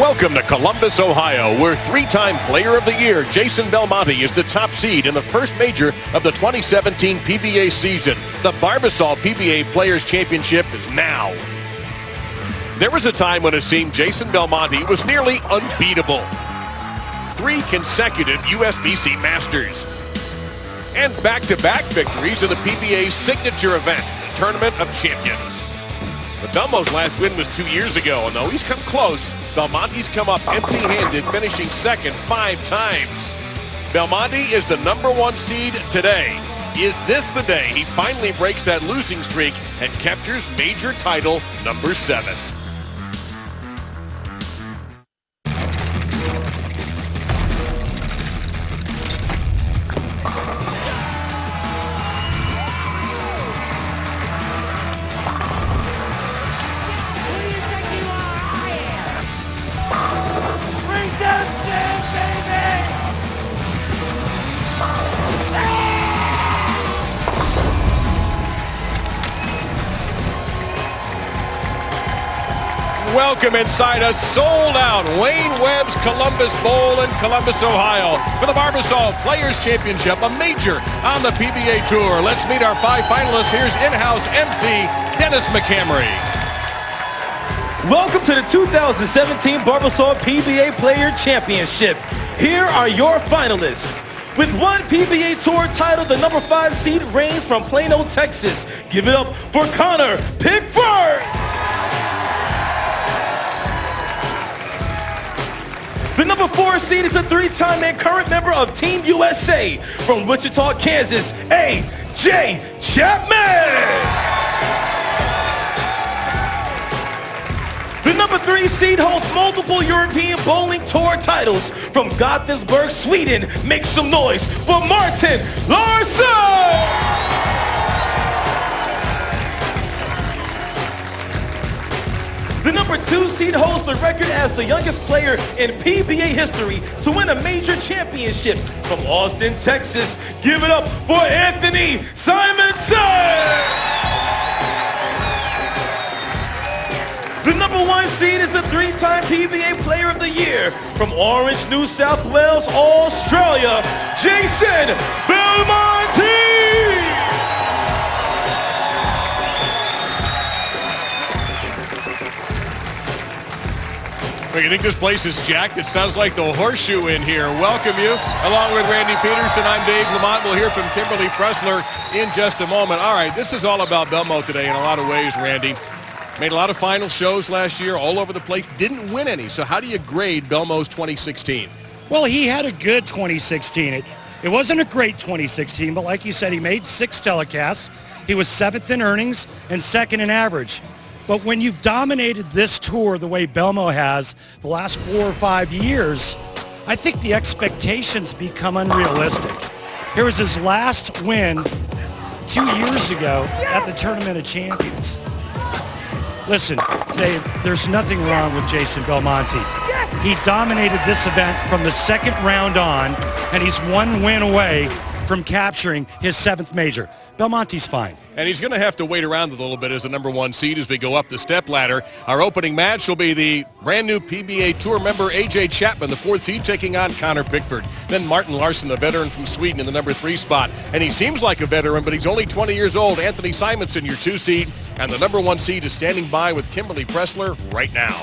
Welcome to Columbus, Ohio, where three-time Player of the Year Jason Belmonte is the top seed in the first major of the 2017 PBA season. The Barbasol PBA Players Championship is now. There was a time when it seemed Jason Belmonte was nearly unbeatable. 3 consecutive USBC Masters. And back-to-back victories in the PBA's signature event, the Tournament of Champions. But Belmo's last win was 2 years ago, and though he's come close, Belmonte's come up empty-handed, finishing second 5 times. Belmonte is the #1 seed today. Is this the day he finally breaks that losing streak and captures major title number 7? Welcome inside a sold-out Wayne Webb's Columbus Bowl in Columbus, Ohio for the Barbasol Players Championship, a major on the PBA Tour. Let's meet our 5 finalists. Here's in-house MC Dennis McCamery. Welcome to the 2017 Barbasol PBA Player Championship. Here are your finalists. With 1 PBA Tour title, the #5 seed reigns from Plano, Texas. Give it up for Connor Pickford. The #4 seed is a 3-time and current member of Team USA from Wichita, Kansas, A.J. Chapman. The #3 seed holds multiple European Bowling Tour titles from Gothenburg, Sweden. Make some noise for Martin Larsen. The #2 seed holds the record as the youngest player in PBA history to win a major championship from Austin, Texas. Give it up for Anthony Simonsen! The #1 seed is the 3-time PBA Player of the Year from Orange, New South Wales, Australia, Jason Belmonte! Well, you think this place is jacked? It sounds like the Horseshoe in here. Welcome you. Along with Randy Peterson, I'm Dave Lamont. We'll hear from Kimberly Pressler in just a moment. All right, this is all about Belmo today in a lot of ways, Randy. Made a lot of final shows last year, all over the place. Didn't win any. So how do you grade Belmo's 2016? Well, he had a good 2016. It wasn't a great 2016, but like you said, he made 6 telecasts. He was 7th in earnings and 2nd in average. But when you've dominated this tour the way Belmo has the last 4 or 5 years, I think the expectations become unrealistic. Here was his last win 2 years ago at the Tournament of Champions. Listen, Dave, there's nothing wrong with Jason Belmonte. He dominated this event from the 2nd round on, and he's 1 win away from capturing his 7th major. Belmonte's fine. And he's going to have to wait around a little bit as the #1 seed as we go up the stepladder. Our opening match will be the brand new PBA Tour member A.J. Chapman, the 4th seed, taking on Connor Pickford. Then Martin Larsen, the veteran from Sweden, in the #3 spot. And he seems like a veteran, but he's only 20 years old. Anthony Simonsen, your 2 seed. And the #1 seed is standing by with Kimberly Pressler right now.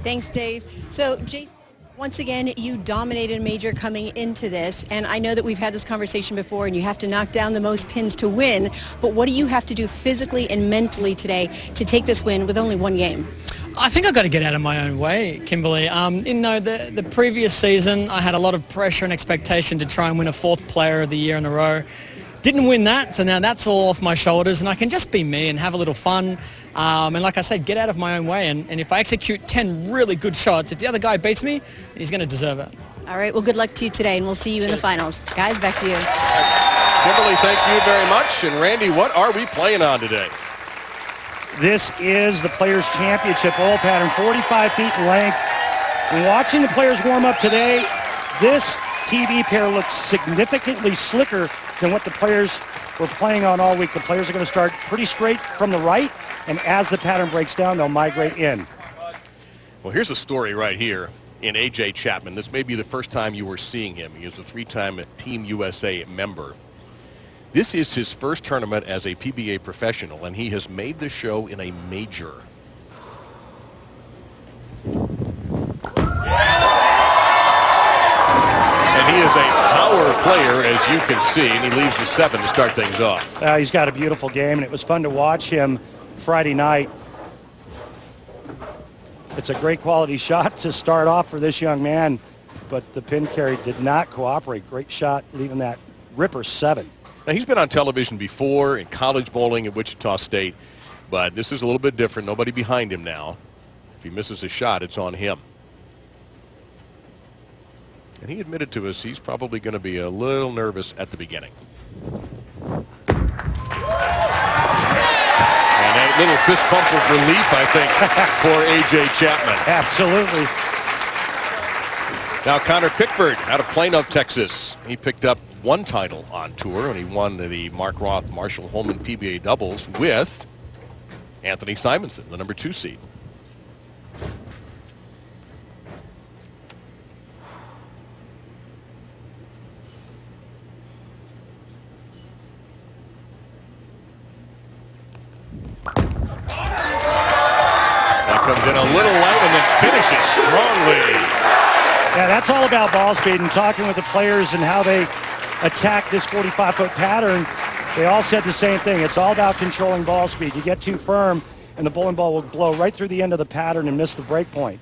Thanks, Dave. So, Jason, once again, you dominated a major coming into this, and I know that we've had this conversation before, and you have to knock down the most pins to win, but what do you have to do physically and mentally today to take this win with only 1 game? I think I've got to get out of my own way, Kimberly. The previous season, I had a lot of pressure and expectation to try and win a 4th Player of the Year in a row. Didn't win that, so now that's all off my shoulders, and I can just be me and have a little fun. And like I said, get out of my own way. And if I execute 10 really good shots, if the other guy beats me, he's going to deserve it. All right, well, good luck to you today, and we'll see you in the finals. Guys, back to you. Kimberly, thank you very much. And Randy, what are we playing on today? This is the Players' Championship all pattern, 45 feet in length. And watching the players warm up today, this TV pair looks significantly slicker than what the players were playing on all week. The players are going to start pretty straight from the right, and as the pattern breaks down, they'll migrate in. Well, here's a story right here. in A.J. Chapman. This may be the first time you were seeing him. He is a 3-time Team USA member. This is his first tournament as a PBA professional, and he has made the show in a major. And he is a power player, as you can see, and he leaves the 7 to start things off. He's got a beautiful game, and it was fun to watch him Friday night. It's a great quality shot to start off for this young man, but the pin carry did not cooperate. Great shot, leaving that ripper 7. Now, he's been on television before in college bowling at Wichita State, but this is a little bit different. Nobody behind him now. If he misses a shot, it's on him. And he admitted to us he's probably going to be a little nervous at the beginning. And a little fist pump of relief, I think, for A.J. Chapman. Absolutely. Now Connor Pickford out of Plano, Texas. He picked up 1 title on tour, and he won the Mark Roth Marshall Holman PBA doubles with Anthony Simonsen, the number 2 seed. Comes in a little light and then finishes strongly. Yeah, that's all about ball speed, and talking with the players and how they attack this 45-foot pattern, they all said the same thing. It's all about controlling ball speed. You get too firm, and the bowling ball will blow right through the end of the pattern and miss the break point.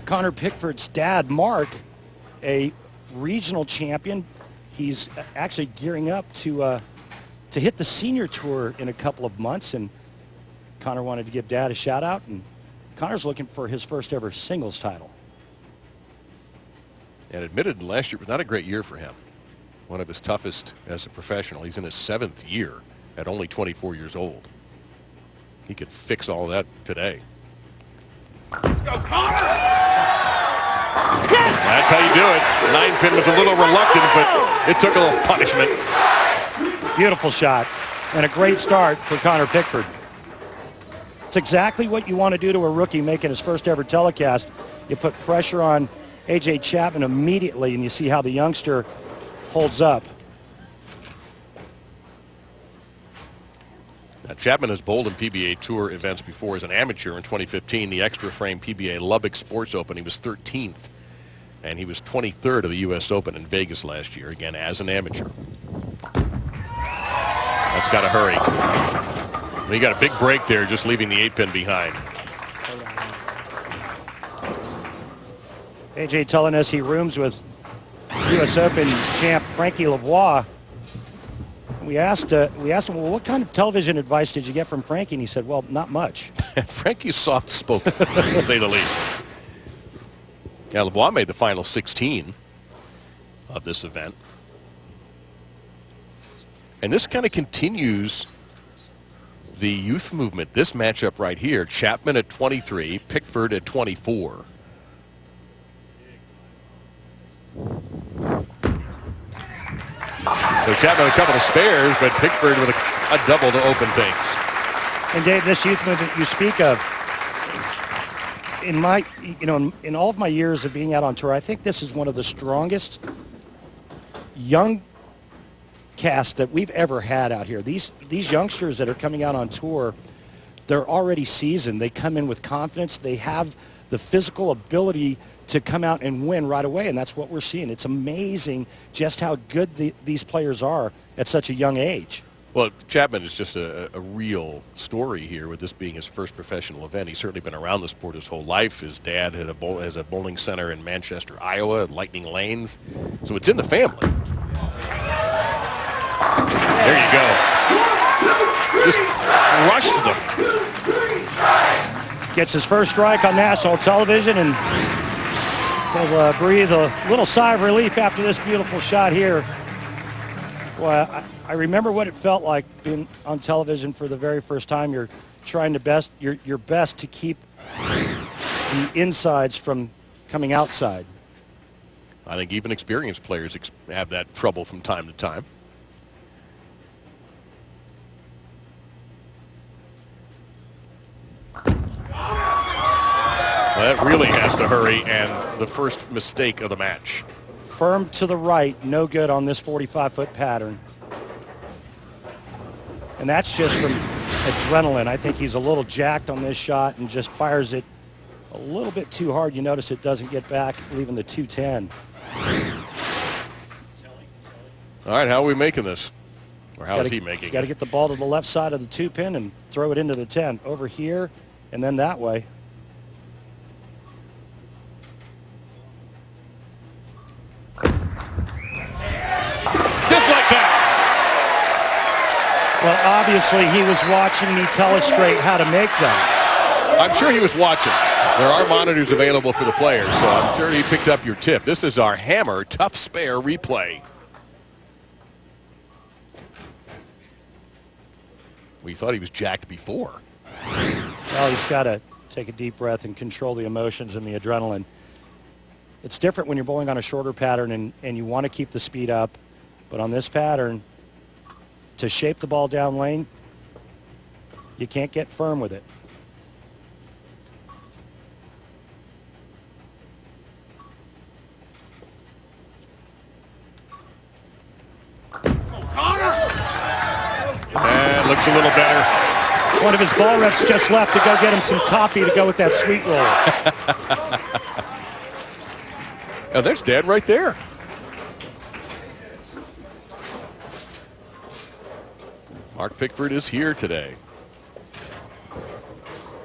Connor Pickford's dad, Mark, a regional champion. He's actually gearing up to hit the senior tour in a couple of months, and Connor wanted to give Dad a shout out, and Connor's looking for his first ever singles title. And admitted last year was not a great year for him. One of his toughest as a professional. He's in his 7th year at only 24 years old. He could fix all that today. Let's go, Connor! Yes! That's how you do it. 9-pin was a little reluctant, but it took a little punishment. Beautiful shot and a great start for Connor Pickford. It's exactly what you want to do to a rookie making his first ever telecast. You put pressure on A.J. Chapman immediately, and you see how the youngster holds up. Now, Chapman has bowled in PBA Tour events before as an amateur. In 2015, the Extra Frame PBA Lubbock Sports Open, he was 13th. And he was 23rd of the U.S. Open in Vegas last year, again, as an amateur. That's got to hurry. He got a big break there, just leaving the 8-pin behind. A.J. telling us he rooms with U.S. Open champ Frankie Lavoie. We asked him, well, what kind of television advice did you get from Frankie? And he said, well, not much. Frankie's soft-spoken, to say the least. Yeah, Lavoie made the final 16 of this event. And this kind of continues the youth movement. This matchup right here, Chapman at 23, Pickford at 24. So Chapman a couple of spares, but Pickford with a double to open things. And Dave, this youth movement you speak of, in all of my years of being out on tour, I think this is one of the strongest young cast that we've ever had out here. These youngsters that are coming out on tour, they're already seasoned. They come in with confidence. They have the physical ability to come out and win right away, and that's what we're seeing. It's amazing just how good these players are at such a young age. Well, Chapman is just a real story here with this being his first professional event. He's certainly been around the sport his whole life. His dad has a bowling center in Manchester, Iowa, Lightning Lanes. So it's in the family. There you go. Just crushed them. Gets his first strike on national television, and will breathe a little sigh of relief after this beautiful shot here. Well, I remember what it felt like being on television for the very first time. You're trying your best to keep the insides from coming outside. I think even experienced players have that trouble from time to time. Well, that really has to hurry, and the first mistake of the match. Firm to the right, no good on this 45-foot pattern. And that's just from adrenaline. I think he's a little jacked on this shot and just fires it a little bit too hard. You notice it doesn't get back, leaving the 210. All right, how are we making this? Or how is he making it? Got to get the ball to the left side of the 2-pin and throw it into the 10. Over here and then that way. Just like that. Well, obviously he was watching me telestrate how to make that. I'm sure he was watching. There are monitors available for the players, so I'm sure he picked up your tip. This is our Hammer Tough Spare replay. We thought he was jacked before. Well, he's got to take a deep breath and control the emotions and the adrenaline. It's different when you're bowling on a shorter pattern and you want to keep the speed up, but on this pattern, to shape the ball down lane, you can't get firm with it. And looks a little better. One of his ball reps just left to go get him some coffee to go with that sweet roll. Oh, there's Dad right there. Mark Pickford is here today.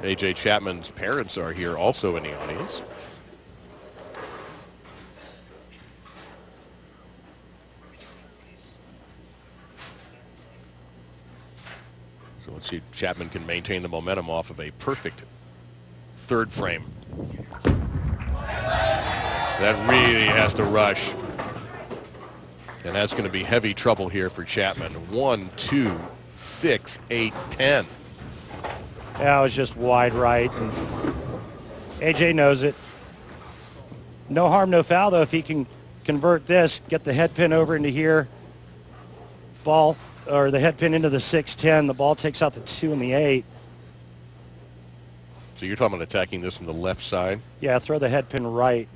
A.J. Chapman's parents are here also in the audience. So let's see if Chapman can maintain the momentum off of a perfect third frame. That really has to rush. And that's going to be heavy trouble here for Chapman. 1, 2, 6, 8, 10. Yeah, it was just wide right. And AJ knows it. No harm, no foul, though, if he can convert this, get the head pin over into here. Ball, or the head pin into the 6-10. The ball takes out the 2 and the 8. So you're talking about attacking this from the left side? Yeah, throw the head pin right.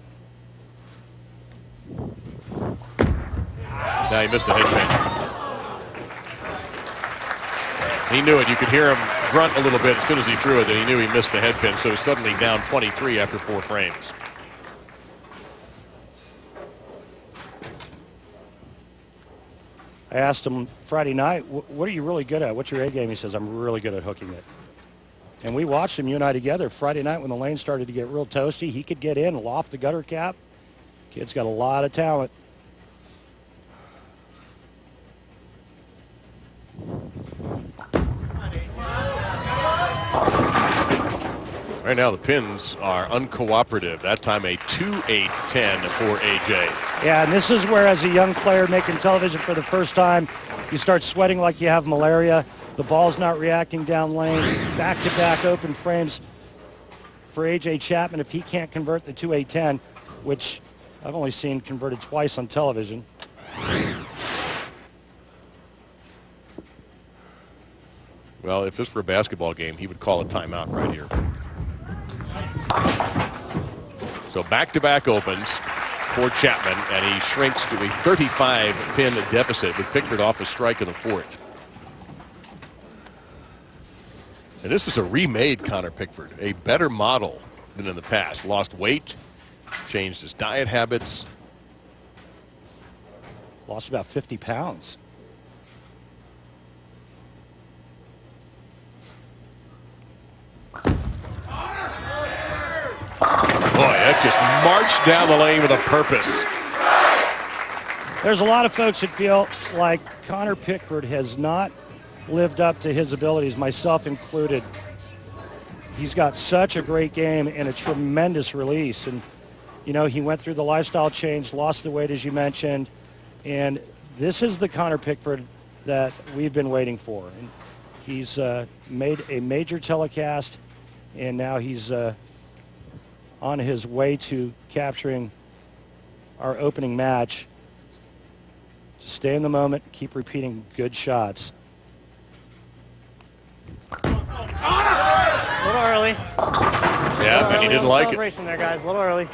Now he missed the head pin. He knew it. You could hear him grunt a little bit as soon as he threw it, that he knew he missed the head pin. So he's suddenly down 23 after 4 frames. I asked him Friday night, what are you really good at? What's your A game? He says, I'm really good at hooking it. And we watched him, you and I together, Friday night when the lane started to get real toasty. He could get in, loft the gutter cap. Kid's got a lot of talent. Right now the pins are uncooperative. That time a 2-8-10 for AJ. Yeah, and this is where, as a young player making television for the first time, you start sweating like you have malaria. The ball's not reacting down lane. Back-to-back open frames for AJ Chapman if he can't convert the 2-8-10, which I've only seen converted twice on television. Well, if this were a basketball game, he would call a timeout right here. So back-to-back opens for Chapman, and he shrinks to a 35-pin deficit with Pickford off a strike in the 4th. And this is a remade Connor Pickford, a better model than in the past. Lost weight, changed his diet habits. Lost about 50 pounds. Boy, that just marched down the lane with a purpose. There's a lot of folks that feel like Connor Pickford has not lived up to his abilities, myself included. He's got such a great game and a tremendous release. And, you know, he went through the lifestyle change, lost the weight, as you mentioned. And this is the Connor Pickford that we've been waiting for. And he's made a major telecast, and now he's on his way to capturing our opening match. Just stay in the moment, keep repeating good shots. A little early. Yeah, and he didn't like it. Celebration there, guys. A little early.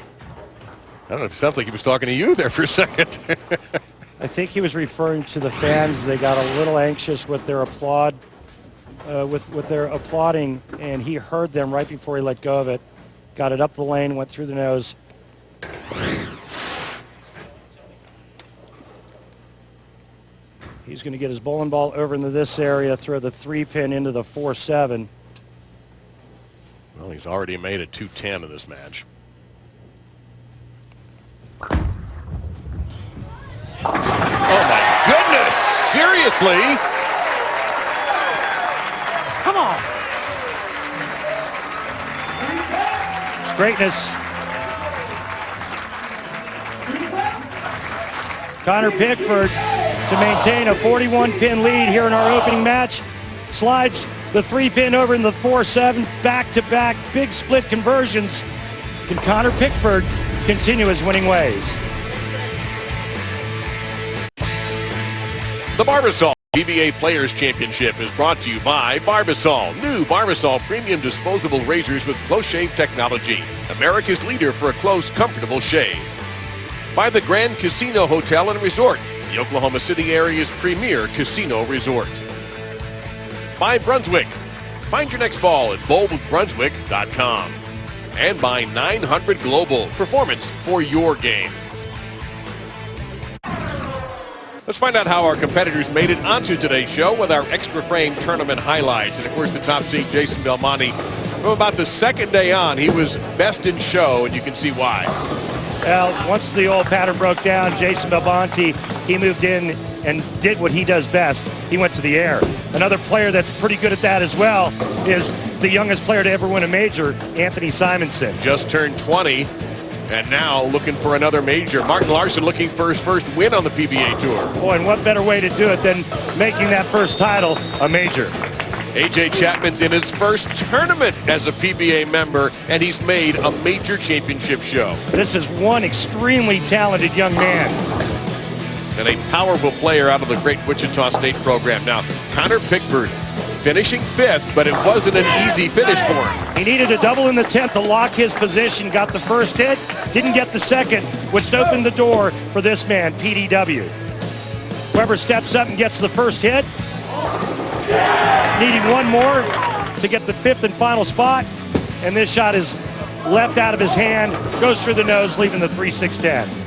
I don't know. It sounds like he was talking to you there for a second. I think he was referring to the fans. They got a little anxious with their with their applauding, and he heard them right before he let go of it. Got it up the lane, went through the nose. He's going to get his bowling ball over into this area, throw the 3-pin into the 4-7. Well, he's already made it 210 in this match. Oh, my goodness! Seriously? Come on. It's greatness. Connor Pickford to maintain a 41-pin lead here in our opening match. Slides the 3-pin over in the 4-7, back-to-back big split conversions. Can Connor Pickford continue his winning ways? The Barbasol PBA Players Championship is brought to you by Barbasol. New Barbasol premium disposable razors with close shave technology. America's leader for a close, comfortable shave. By the Grand Casino Hotel and Resort, the Oklahoma City area's premier casino resort. By Brunswick. Find your next ball at bowlwithbrunswick.com. And by 900 Global. Performance for your game. Let's find out how our competitors made it onto today's show with our extra frame tournament highlights. And of course, the top seed, Jason Belmonte, from about the second day on, he was best in show, and you can see why. Well, once the old pattern broke down, Jason Belmonte, he moved in and did what he does best. He went to the air. Another player that's pretty good at that as well is the youngest player to ever win a major, Anthony Simonsen. Just turned 20. And now looking for another major. Martin Larsen looking for his first win on the PBA Tour. Boy, and what better way to do it than making that first title a major. A.J. Chapman's in his first tournament as a PBA member, and he's made a major championship show. This is one extremely talented young man. And a powerful player out of the great Wichita State program. Now, Connor Pickford finishing 5th, but it wasn't an easy finish for him. He needed a double in the 10th to lock his position. Got the first hit, didn't get the second, which opened the door for this man, PDW. Whoever steps up and gets the first hit, needing one more to get the 5th and final spot, and this shot is left out of his hand, goes through the nose, leaving the 3-6-10.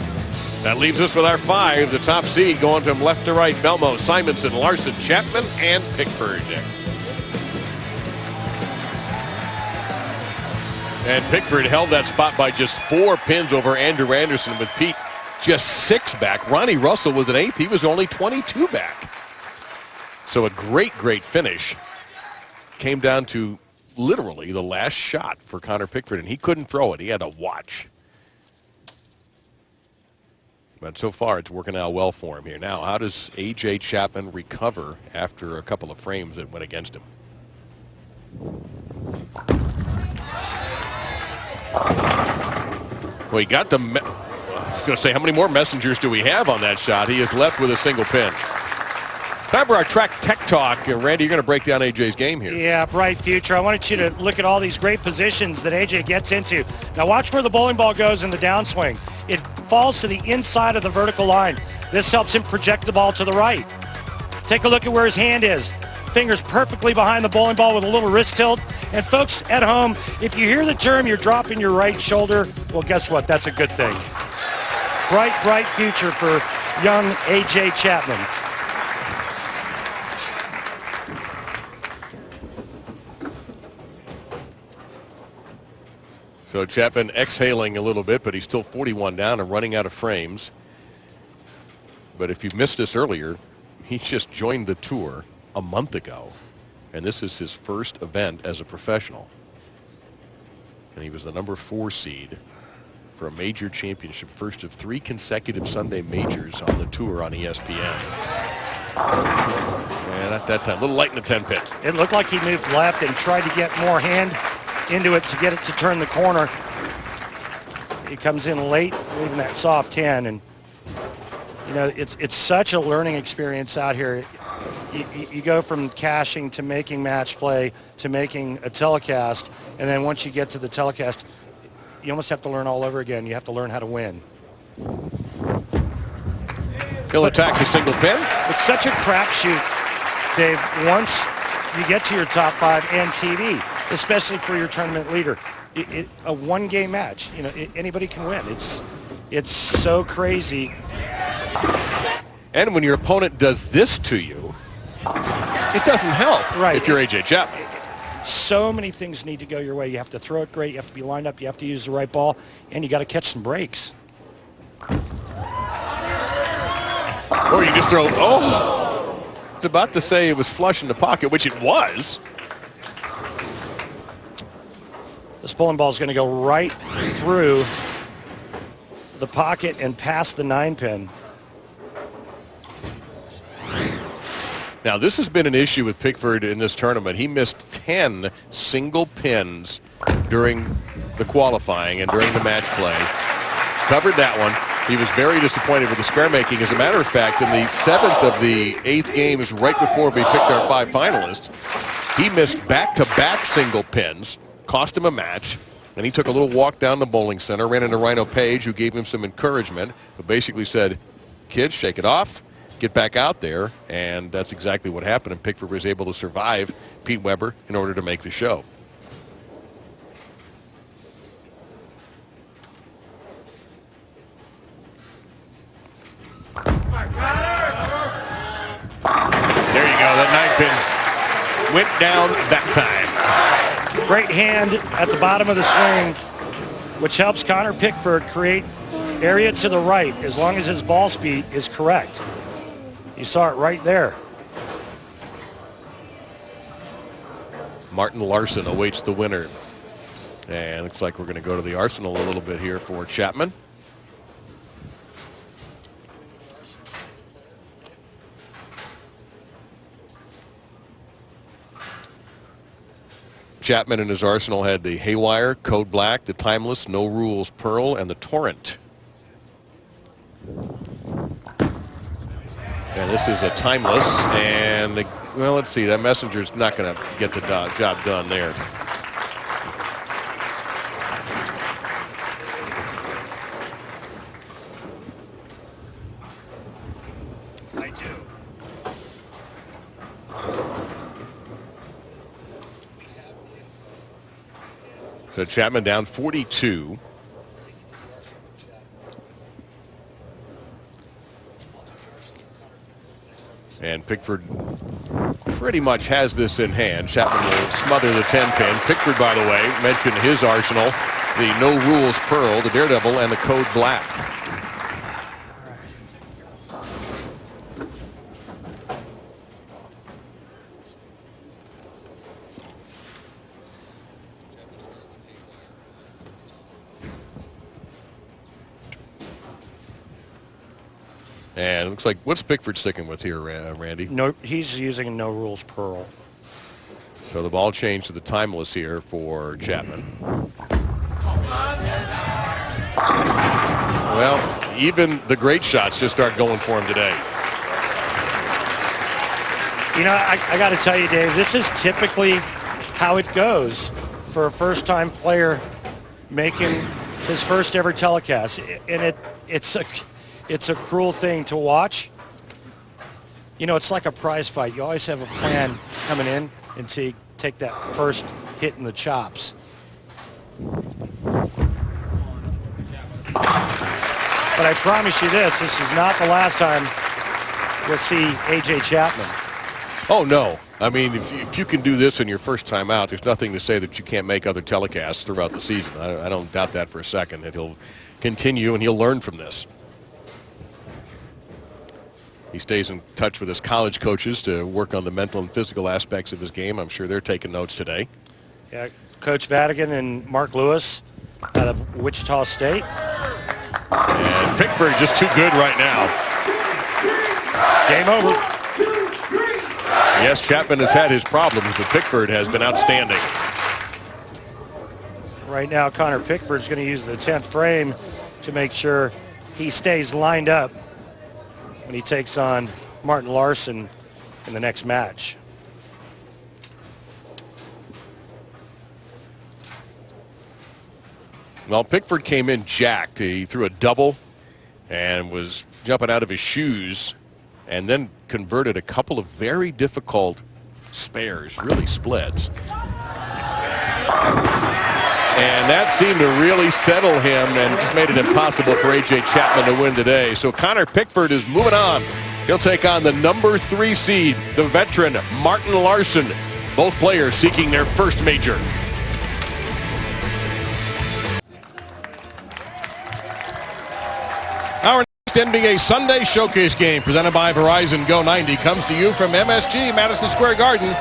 That leaves us with our 5, the top seed going from left to right. Belmo, Simonsen, Larsen, Chapman, and Pickford. And Pickford held that spot by just 4 pins over Andrew Anderson, with Pete just 6 back. Ronnie Russell was an 8th. He was only 22 back. So a great, great finish. Came down to literally the last shot for Connor Pickford, and he couldn't throw it. He had to watch. But so far, it's working out well for him here. Now, how does A.J. Chapman recover after a couple of frames that went against him? Well, he got the... I was going to say, how many more messengers do we have on that shot? He is left with a single pin. Time for our track tech talk. And Randy, you're going to break down A.J.'s game here. Yeah, bright future. I wanted you to look at all these great positions that A.J. gets into. Now watch where the bowling ball goes in the downswing. It falls to the inside of the vertical line. This helps him project the ball to the right. Take a look at where his hand is. Fingers perfectly behind the bowling ball with a little wrist tilt. And folks at home, if you hear the term you're dropping your right shoulder, well, guess what? That's a good thing. Bright, bright future for young A.J. Chapman. So Chapman exhaling a little bit, but he's still 41 down and running out of frames. But if you missed this earlier, he just joined the tour a month ago, and this is his first event as a professional. And he was the number 4 seed for a major championship, first of 3 consecutive Sunday majors on the tour on ESPN. And at that time, a little light in the 10 pin. It looked like he moved left and tried to get more hand into it to get it to turn the corner. He comes in late, leaving that soft 10, and you know it's such a learning experience out here. you go from cashing to making match play to making a telecast, and then once you get to the telecast, you almost have to learn all over again. You have to learn how to win. He'll attack the single pin. It's such a crapshoot, Dave, once you get to your top 5 and TV, especially for your tournament leader. A one-game match, anybody can win. It's so crazy. And when your opponent does this to you, it doesn't help if you're A.J. Chapman. So many things need to go your way. You have to throw it great. You have to be lined up. You have to use the right ball. And you got to catch some breaks. Or you just throw, I was about to say it was flush in the pocket, which it was. This bowling ball is going to go right through the pocket and past the 9-pin. Now, this has been an issue with Pickford in this tournament. He missed 10 single pins during the qualifying and during the match play. Covered that one. He was very disappointed with the square making. As a matter of fact, in the 7th of the 8th games, right before we picked our 5 finalists, he missed back-to-back single pins, cost him a match, and he took a little walk down the bowling center, ran into Rhino Page, who gave him some encouragement, but basically said, kids, shake it off, get back out there, and that's exactly what happened, and Pickford was able to survive Pete Weber in order to make the show. There you go, that 9-pin went down that time. Great hand at the bottom of the swing, which helps Connor Pickford create area to the right as long as his ball speed is correct. You saw it right there. Martin Larsen awaits the winner. And looks like we're going to go to the arsenal a little bit here for Chapman. Chapman in his arsenal had the Haywire, Code Black, the Timeless, No Rules Pearl, and the Torrent. And this is a Timeless, and, well, let's see, that Messenger's not going to get the job done there. I do. So Chapman down 42. And Pickford pretty much has this in hand. Chapman will smother the 10-pin. Pickford, by the way, mentioned his arsenal, the No Rules Pearl, the Daredevil, and the Code Black. And it looks like, what's Pickford sticking with here, Randy? No, he's using a No Rules Pearl. So the ball changed to the Timeless here for Chapman. Well, even the great shots just aren't going for him today. You know, I got to tell you, Dave, this is typically how it goes for a first-time player making his first ever telecast. And it's a cruel thing to watch. You know, it's like a prize fight. You always have a plan coming in until you take that first hit in the chops. But I promise you this is not the last time you'll see A.J. Chapman. Oh, no. I mean, if you can do this in your first time out, there's nothing to say that you can't make other telecasts throughout the season. I don't doubt that for a second, that he'll continue and he'll learn from this. He stays in touch with his college coaches to work on the mental and physical aspects of his game. I'm sure they're taking notes today. Yeah, Coach Vadigan and Mark Lewis out of Wichita State. And Pickford just too good right now. Game over. Yes, Chapman has had his problems, but Pickford has been outstanding. Right now, Connor Pickford's going to use the 10th frame to make sure he stays lined up when he takes on Martin Larsen in the next match. Well, Pickford came in jacked. He threw a double and was jumping out of his shoes, and then converted a couple of very difficult spares, really splits. And that seemed to really settle him and just made it impossible for A.J. Chapman to win today. So Connor Pickford is moving on. He'll take on the number 3 seed, the veteran Martin Larsen. Both players seeking their first major. Our next NBA Sunday Showcase game presented by Verizon Go 90 comes to you from MSG Madison Square Garden.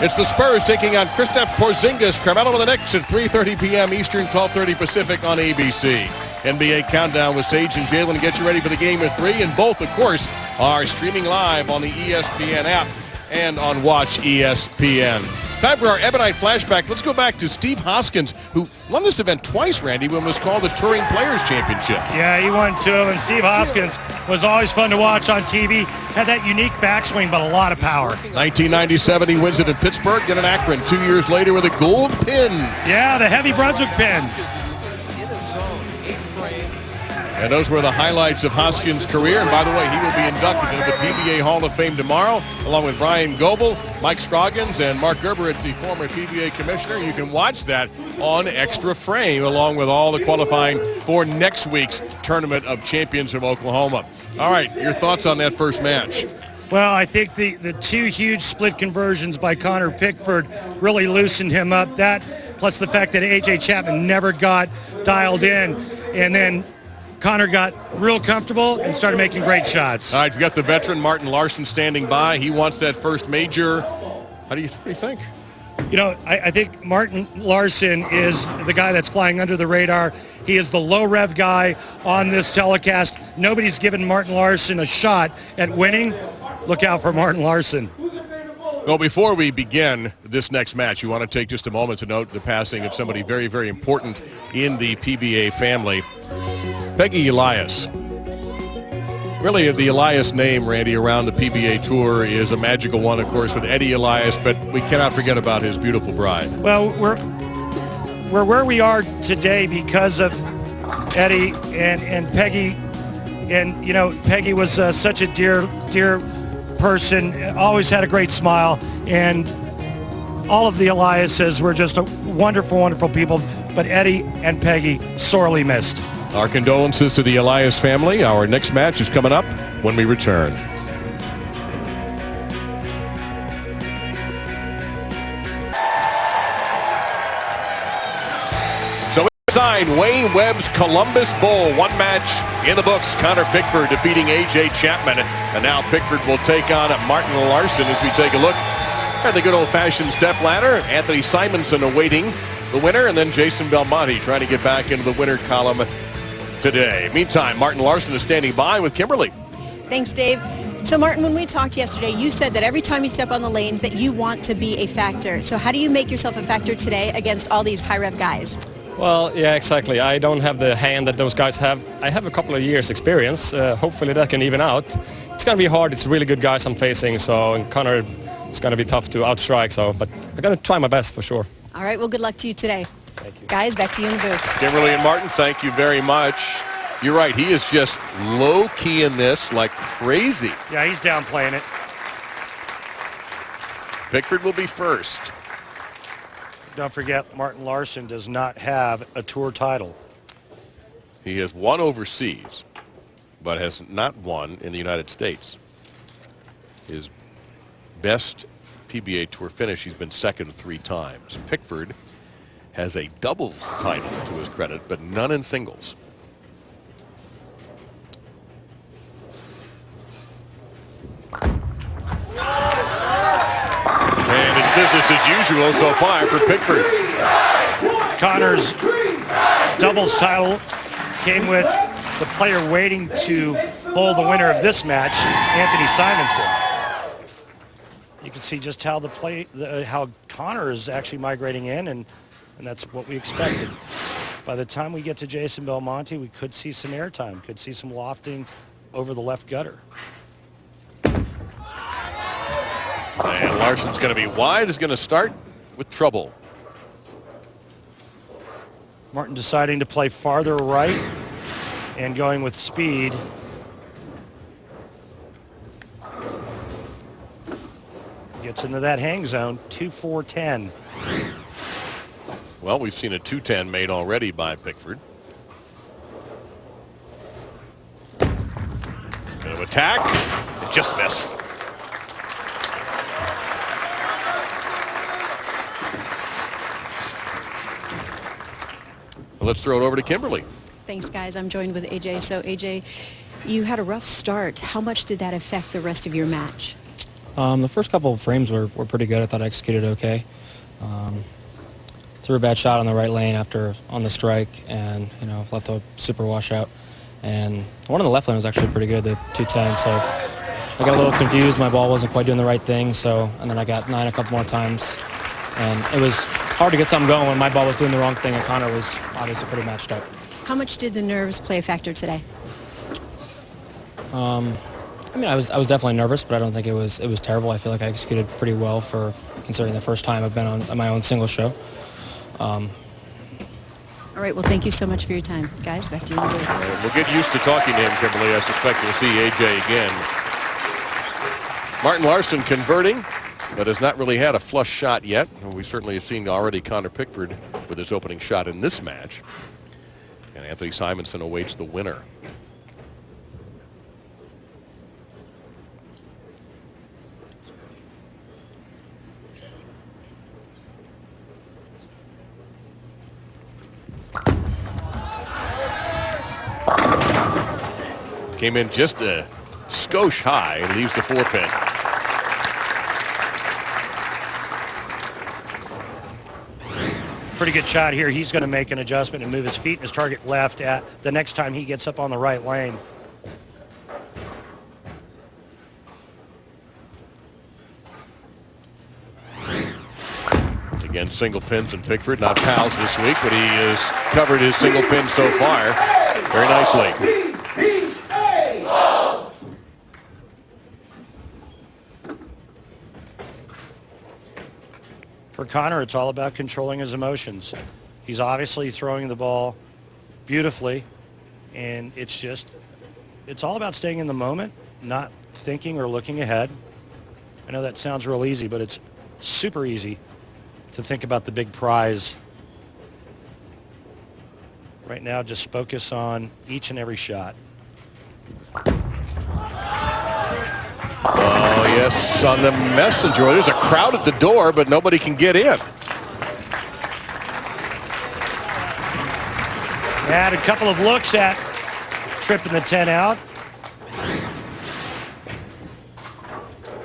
It's the Spurs taking on Kristaps Porzingis, Carmelo and the Knicks at 3:30 p.m. Eastern, 12:30 Pacific on ABC. NBA Countdown with Sage and Jalen get you ready for the game at 3, and both, of course, are streaming live on the ESPN app and on Watch ESPN. Time for our Ebonite flashback. Let's go back to Steve Hoskins, who won this event twice, Randy, when it was called the Touring Players Championship. Yeah, he won 2 of them. Steve Hoskins was always fun to watch on TV. Had that unique backswing, but a lot of power. 1997, he wins it in Pittsburgh, then in Akron. 2 years later with the gold pins. Yeah, the heavy Brunswick pins. And those were the highlights of Hoskins' career. And by the way, he will be inducted into the PBA Hall of Fame tomorrow, along with Brian Goebel, Mike Scroggins, and Mark Gerberitz, the former PBA commissioner. You can watch that on Extra Frame, along with all the qualifying for next week's Tournament of Champions from Oklahoma. All right, your thoughts on that first match? Well, I think the 2 huge split conversions by Connor Pickford really loosened him up. That, plus the fact that A.J. Chapman never got dialed in, and then Connor got real comfortable and started making great shots. All right, we've got the veteran Martin Larsen standing by. He wants that first major. What do you think? You know, I think Martin Larsen is the guy that's flying under the radar. He is the low rev guy on this telecast. Nobody's given Martin Larsen a shot at winning. Look out for Martin Larsen. Well, before we begin this next match, you want to take just a moment to note the passing of somebody very, very important in the PBA family. Peggy Elias. Really, the Elias name, Randy, around the PBA Tour is a magical one, of course, with Eddie Elias, but we cannot forget about his beautiful bride. Well, we're where we are today because of Eddie and Peggy. And, you know, Peggy was such a dear person, always had a great smile, and all of the Eliases were just wonderful, wonderful people, but Eddie and Peggy sorely missed. Our condolences to the Elias family. Our next match is coming up when we return. So inside Wayne Webb's Columbus Bowl, 1 match in the books. Connor Pickford defeating A.J. Chapman. And now Pickford will take on Martin Larsen as we take a look at the good old-fashioned stepladder. Anthony Simonsen awaiting the winner, and then Jason Belmonte trying to get back into the winner column today. Meantime, Martin Larsen is standing by with Kimberly. Thanks, Dave. So, Martin, when we talked yesterday, you said that every time you step on the lanes that you want to be a factor. So how do you make yourself a factor today against all these high-rev guys? Well, yeah, exactly. I don't have the hand that those guys have. I have a couple of years experience. Hopefully that can even out. It's going to be hard. It's really good guys I'm facing, so and Connor, it's going to be tough to outstrike, but I'm going to try my best for sure. All right, well, good luck to you today. Thank you. Guys, back to you in the booth. Kimberly and Martin, thank you very much. You're right, he is just low-key in this like crazy. Yeah, he's downplaying it. Pickford will be first. Don't forget, Martin Larsen does not have a tour title. He has won overseas, but has not won in the United States. His best PBA Tour finish, he's been second 3 times. Pickford has a doubles title to his credit, but none in singles. And it's business as usual so far for Pickford. Connor's doubles title came with the player waiting to hold the winner of this match, Anthony Simonsen. You can see just how how Connor is actually migrating in, and that's what we expected. By the time we get to Jason Belmonte, we could see some airtime, could see some lofting over the left gutter. And Larsen's going to be wide, is going to start with trouble. Martin deciding to play farther right and going with speed. Gets into that hang zone, 2-4-10. Well, we've seen a 2-10 made already by Pickford. Going to attack. It just missed. Well, let's throw it over to Kimberly. Thanks, guys. I'm joined with AJ. So, AJ, you had a rough start. How much did that affect the rest of your match? The first couple of frames were pretty good. I thought I executed okay. Threw a bad shot on the right lane on the strike, and left a super washout. And one on the left lane was actually pretty good, the 210. So I got a little confused. My ball wasn't quite doing the right thing. And then I got 9 a couple more times, and it was hard to get something going when my ball was doing the wrong thing, and Connor was obviously pretty matched up. How much did the nerves play a factor today? I mean, I was definitely nervous, but I don't think it was terrible. I feel like I executed pretty well for considering the first time I've been on my own single show. All right, well, thank you so much for your time. Guys, back to you. We'll get used to talking to him, Kimberly. I suspect we'll see AJ again. Martin Larsen converting, but has not really had a flush shot yet. We certainly have seen already Connor Pickford with his opening shot in this match. And Anthony Simonsen awaits the winner. Came in just a skosh high and leaves the 4-pin. Pretty good shot here. He's going to make an adjustment and move his feet and his target left at the next time he gets up on the right lane. Again, single pins and Pickford, not pals this week, but he has covered his single pin so far very nicely. For Connor, it's all about controlling his emotions. He's obviously throwing the ball beautifully, and it's all about staying in the moment, not thinking or looking ahead. I know that sounds real easy, but it's super easy to think about the big prize. Right now, just focus on each and every shot. Oh, yes, on the messenger. There's a crowd at the door, but nobody can get in. Had a couple of looks at tripping the 10 out.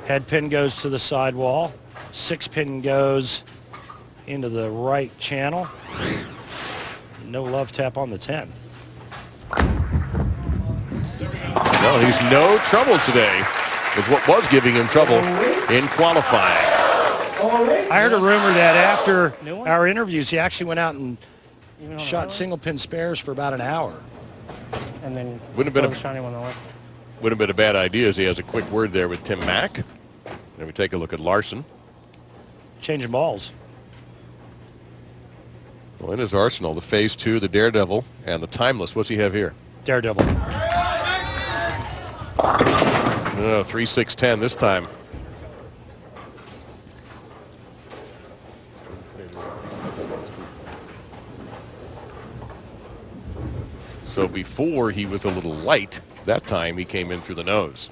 Head pin goes to the sidewall. 6 pin goes into the right channel. No love tap on the 10. No, he's no trouble today with what was giving him trouble in qualifying. I heard a rumor that after our interviews, he actually went out and shot single pin spares for about an hour. And then Wouldn't have been a shiny one on the left. Wouldn't have been a bad idea, as he has a quick word there with Tim Mack. Then we take a look at Larsen. Changing balls. Well, in his arsenal, the Phase 2, the Daredevil, and the Timeless. What's he have here? Daredevil. No, 3-6-10 this time. So before he was a little light, that time he came in through the nose.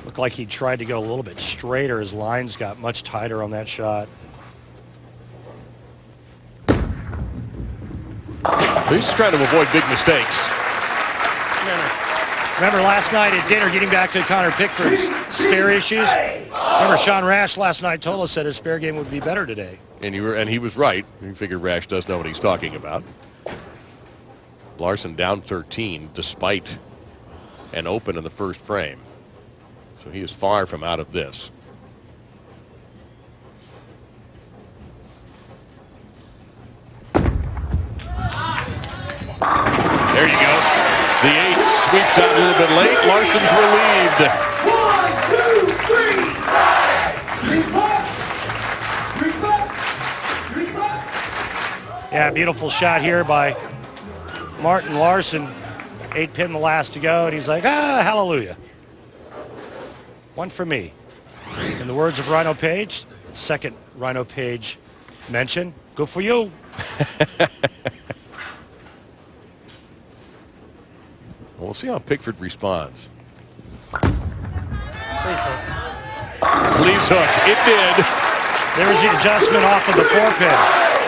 Looked like he tried to go a little bit straighter. His lines got much tighter on that shot. He's just trying to avoid big mistakes. Remember last night at dinner, getting back to Connor Pickford's spare issues? Remember Sean Rash last night told us that his spare game would be better today. And he was right. You figure Rash does know what he's talking about. Larsen down 13 despite an open in the first frame. So he is far from out of this. There you go. The 8 sweeps out a little bit late. Larsen's relieved. 1, 2, 3. Yeah, beautiful shot here by Martin Larsen. 8 pin the last to go, and he's like, hallelujah. One for me. In the words of Rhino Page, second Rhino Page mention, good for you. We'll see how Pickford responds. Please hook. Please hook. It did. There's the adjustment off of the 4 pin.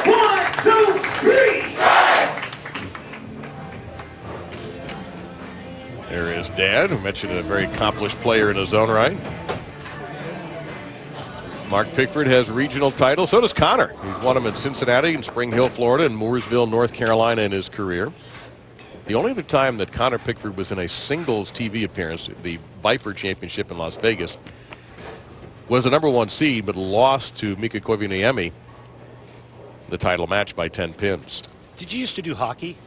1, 2, 3. There is Dad, who mentioned a very accomplished player in his own right. Mark Pickford has regional titles. So does Connor. He's won them in Cincinnati and Spring Hill, Florida, and Mooresville, North Carolina in his career. The only other time that Connor Pickford was in a singles TV appearance, the Viper Championship in Las Vegas, was the #1 seed, but lost to Mika Koivuniemi, the title match by 10 pins. Did you used to do hockey?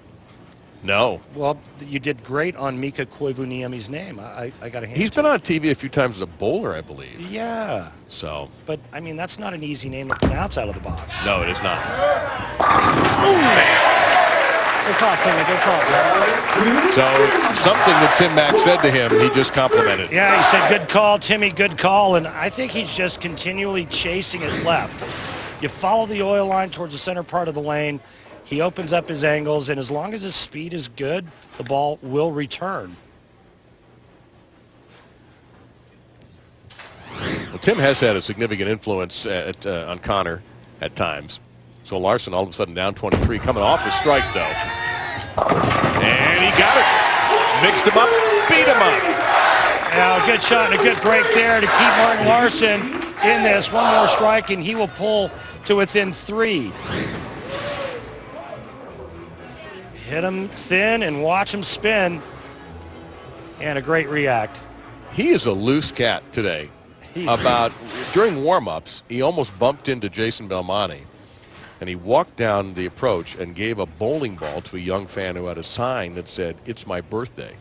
No. Well, you did great on Mika Koivuniemi's name. I got a hand. He's been on TV a few times as a bowler, I believe. Yeah. So. But, I mean, that's not an easy name to pronounce out of the box. No, it is not. Good call, Timmy. Good call. So, something that Tim Mack said to him, he just complimented. Yeah, he said, good call, Timmy, good call. And I think he's just continually chasing it left. You follow the oil line towards the center part of the lane. He opens up his angles, and as long as his speed is good, the ball will return. Well, Tim has had a significant influence on Connor at times. So Larsen all of a sudden down 23, coming off the strike, though. And he got it. Mixed him up, beat him up. Now, a good shot and a good break there to keep Martin Larsen in this. One more strike, and he will pull to within 3. Hit him thin and watch him spin. And a great react. He is a loose cat today. During warm-ups, he almost bumped into Jason Belmonte. And he walked down the approach and gave a bowling ball to a young fan who had a sign that said, "It's my birthday."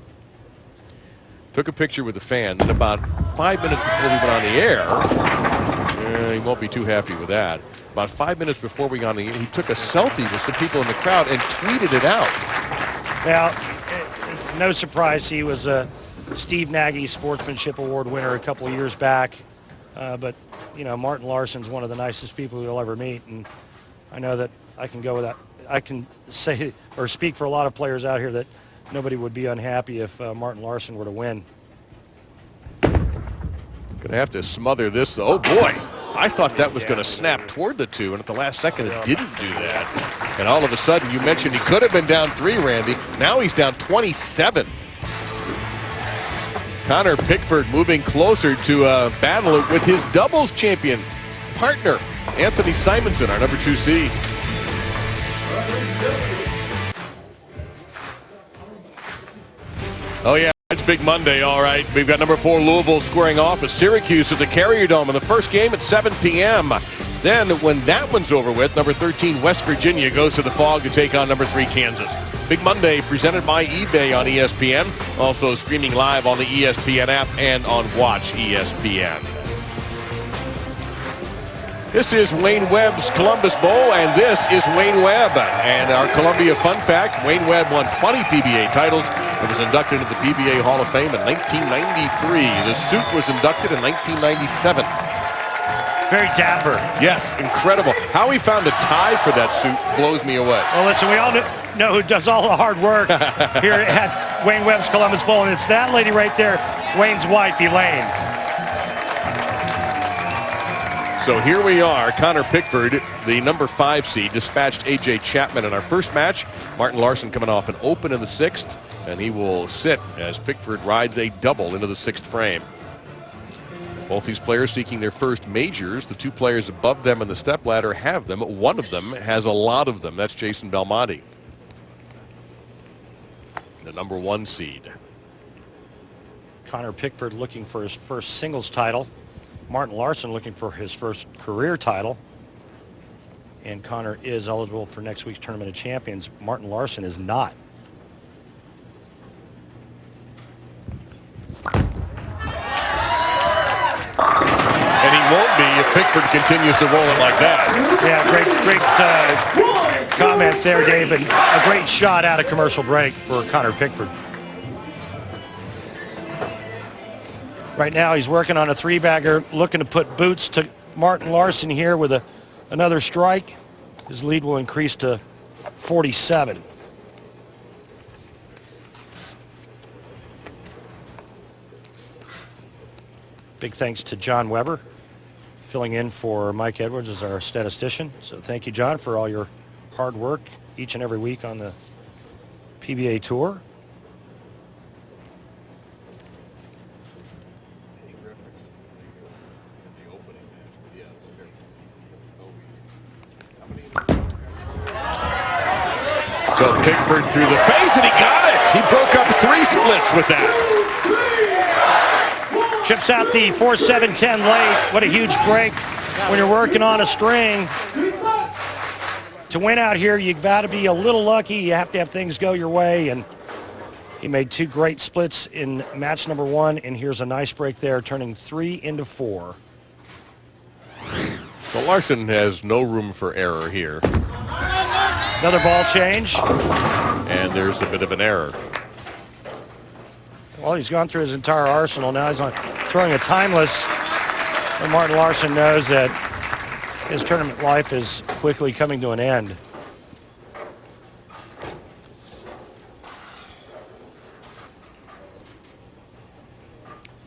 Took a picture with the fan. Then about 5 minutes before we went on the air, he won't be too happy with that. About 5 minutes before we got on the air, he took a selfie with some people in the crowd and tweeted it out. Now, no surprise, he was a Steve Nagy Sportsmanship Award winner a couple of years back. But, you know, Martin Larsen's one of the nicest people you'll ever meet. And I know that I can go with that. I can say or speak for a lot of players out here that nobody would be unhappy if Martin Larsen were to win. Gonna have to smother this, though. Oh, boy. I thought that was going to snap toward the 2, and at the last second it didn't do that. And all of a sudden, you mentioned he could have been down 3, Randy. Now he's down 27. Connor Pickford moving closer to battle with his doubles champion partner, Anthony Simonsen, our #2 seed. Oh, yeah. It's Big Monday, all right. We've got #4 Louisville squaring off at Syracuse at the Carrier Dome in the first game at 7 p.m. Then, when that one's over with, #13 West Virginia goes to the Fog to take on #3 Kansas. Big Monday presented by eBay on ESPN. Also streaming live on the ESPN app and on Watch ESPN. This is Wayne Webb's Columbus Bowl, and this is Wayne Webb. And our Columbia fun fact, Wayne Webb won 20 PBA titles and was inducted into the PBA Hall of Fame in 1993. The suit was inducted in 1997. Very dapper. Yes, incredible. How he found a tie for that suit blows me away. Well, listen, we all know who does all the hard work here at Wayne Webb's Columbus Bowl, and it's that lady right there, Wayne's wife, Elaine. So here we are. Connor Pickford, the #5 seed, dispatched A.J. Chapman in our first match. Martin Larsen coming off an open in the 6th, and he will sit as Pickford rides a double into the 6th frame. Both these players seeking their first majors. The 2 players above them in the stepladder have them. One of them has a lot of them. That's Jason Belmonte, the #1 seed. Connor Pickford looking for his first singles title. Martin Larsen looking for his first career title. And Connor is eligible for next week's Tournament of Champions. Martin Larsen is not. And he won't be if Pickford continues to roll it like that. Yeah, great comment there, David. A great shot out of commercial break for Connor Pickford. Right now, he's working on a three-bagger, looking to put boots to Martin Larsen here with another strike. His lead will increase to 47. Big thanks to John Weber, filling in for Mike Edwards as our statistician. So thank you, John, for all your hard work each and every week on the PBA Tour. So Pickford through the face, and he got it. He broke up 3 splits with that. Chips out the 4-7-10 late. What a huge break when you're working on a string. To win out here, you've got to be a little lucky. You have to have things go your way. And he made 2 great splits in match number 1. And here's a nice break there, turning 3 into 4. Well, Larsen has no room for error here. Another ball change. And there's a bit of an error. Well, he's gone through his entire arsenal. Now he's throwing a timeless. And Martin Larsen knows that his tournament life is quickly coming to an end.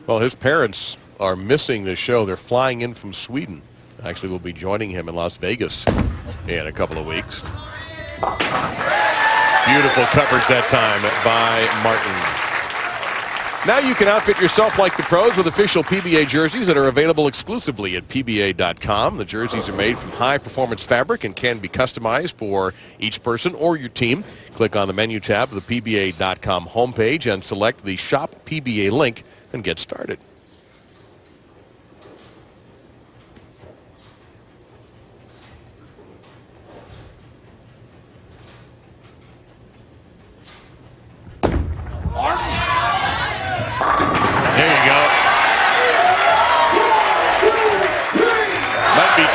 Well, his parents are missing this show. They're flying in from Sweden. Actually, we'll be joining him in Las Vegas in a couple of weeks. Beautiful coverage that time by Martin. Now you can outfit yourself like the pros with official PBA jerseys that are available exclusively at PBA.com. The jerseys are made from high-performance fabric and can be customized for each person or your team. Click on the menu tab of the PBA.com homepage and select the Shop PBA link and get started.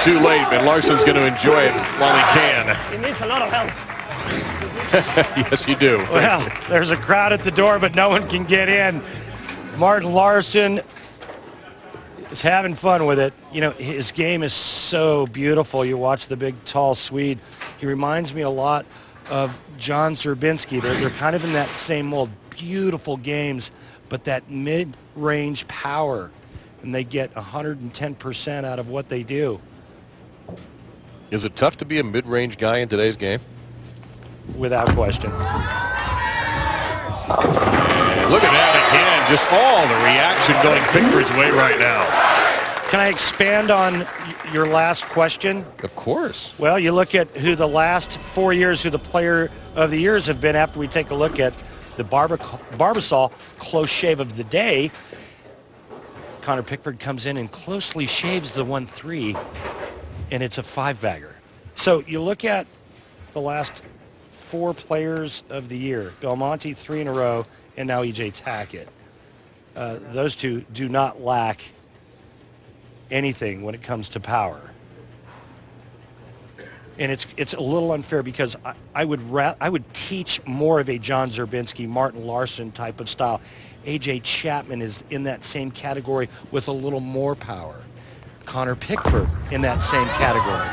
Too late, but Larsen's going to enjoy it while he can. He needs a lot of help. Yes, you do. Well, there's a crowd at the door, but no one can get in. Martin Larsen is having fun with it. You know, his game is so beautiful. You watch the big, tall Swede. He reminds me a lot of John Zerbinski. They're kind of in that same mold. Beautiful games, but that mid-range power, and they get 110% out of what they do. Is it tough to be a mid-range guy in today's game? Without question. And look at that again. Just all the reaction going Pickford's way right now. Can I expand on your last question? Of course. Well, you look at who the last 4 years, who the player of the years have been after we take a look at the Barbasol close shave of the day. Connor Pickford comes in and closely shaves the 1-3. And it's a 5-bagger. So you look at the last 4 players of the year, Belmonte 3 in a row, and now E.J. Tackett. Those two do not lack anything when it comes to power. And it's a little unfair because I would teach more of a John Zerbinski, Martin Larsen type of style. A.J. Chapman is in that same category with a little more power. Connor Pickford in that same category.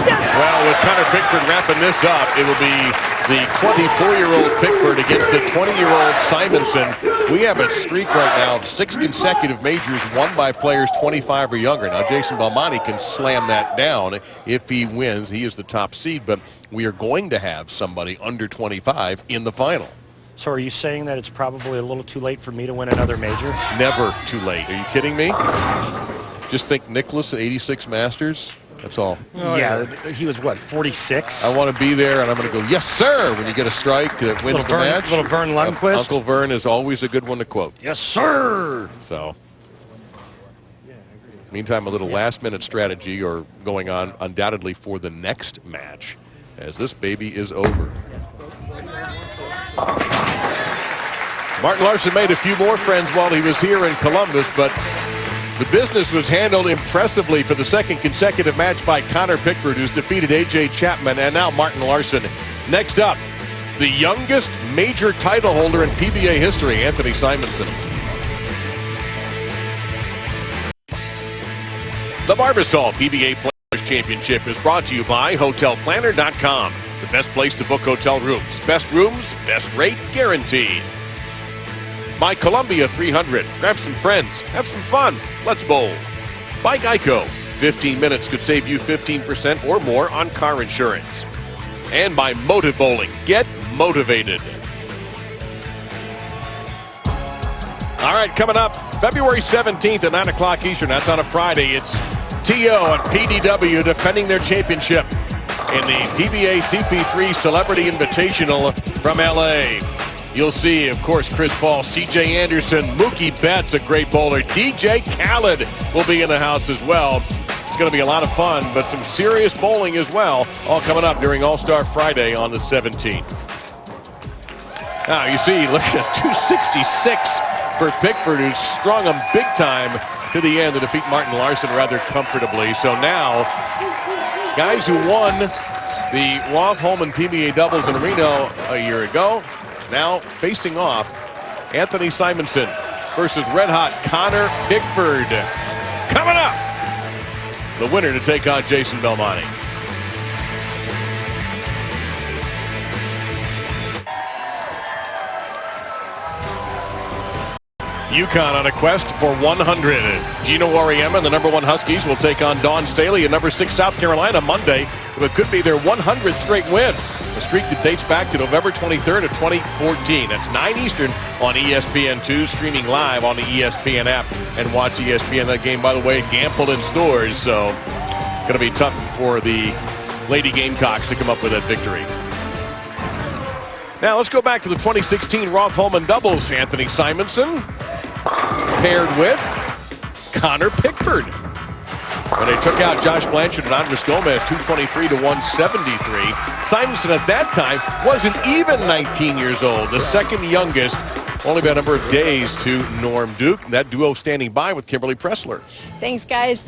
Yes! Well, with Connor Pickford wrapping this up, it will be the 24-year-old Pickford against the 20-year-old Simonsen. We have a streak right now of 6 consecutive majors won by players 25 or younger. Now, Jason Belmonte can slam that down if he wins. He is the top seed, but we are going to have somebody under 25 in the final. So are you saying that it's probably a little too late for me to win another major? Never too late. Are you kidding me? Just think Nicklaus at 86 Masters. That's all. Yeah, he was what, 46? I want to be there, and I'm going to go, yes, sir, when you get a strike that wins the match. Little Vern Lundquist. Uncle Vern is always a good one to quote. Yes, sir. So, meantime, a little last-minute strategy or going on undoubtedly for the next match as this baby is over. Martin Larsen made a few more friends while he was here in Columbus, but The business was handled impressively for the second consecutive match by Connor Pickford, who's defeated A.J. Chapman and now Martin Larsen. Next up, the youngest major title holder in PBA history, Anthony Simonsen. The Barbasol PBA Players Championship is brought to you by HotelPlanner.com. The best place to book hotel rooms. Best rooms, best rate, guaranteed. By Columbia 300. Grab some friends. Have some fun. Let's bowl. By Geico. 15 minutes could save you 15% or more on car insurance. And by Motive Bowling. Get motivated. All right, coming up February 17th at 9 o'clock Eastern. That's on a Friday. It's T.O. and PDW defending their championship in the PBA CP3 Celebrity Invitational from L.A. You'll see, of course, Chris Paul, C.J. Anderson, Mookie Betts, a great bowler. DJ Khaled will be in the house as well. It's going to be a lot of fun, but some serious bowling as well, all coming up during All-Star Friday on the 17th. Now, you see, look at 266 for Pickford, who's strung him big time to the end to defeat Martin Larsen rather comfortably. So now, guys who won the Rolf Holman PBA doubles in Reno a year ago, now facing off, Anthony Simonsen versus red-hot Connor Pickford. Coming up, the winner to take on Jason Belmonte. UConn on a quest for 100. Gino Auriemma and the #1 Huskies will take on Dawn Staley and #6 South Carolina Monday. It could be their 100th straight win. A streak that dates back to November 23rd of 2014. That's 9 Eastern on ESPN2, streaming live on the ESPN app. And watch ESPN. That game, by the way, gambled in stores. So going to be tough for the Lady Gamecocks to come up with that victory. Now let's go back to the 2016 Rolf Holman doubles. Anthony Simonsen paired with Connor Pickford. When they took out Josh Blanchard and Andres Gomez, 223 to 173. Simonsen at that time wasn't even 19 years old, the second youngest, only by a number of days to Norm Duke. That duo standing by with Kimberly Pressler. Thanks, guys.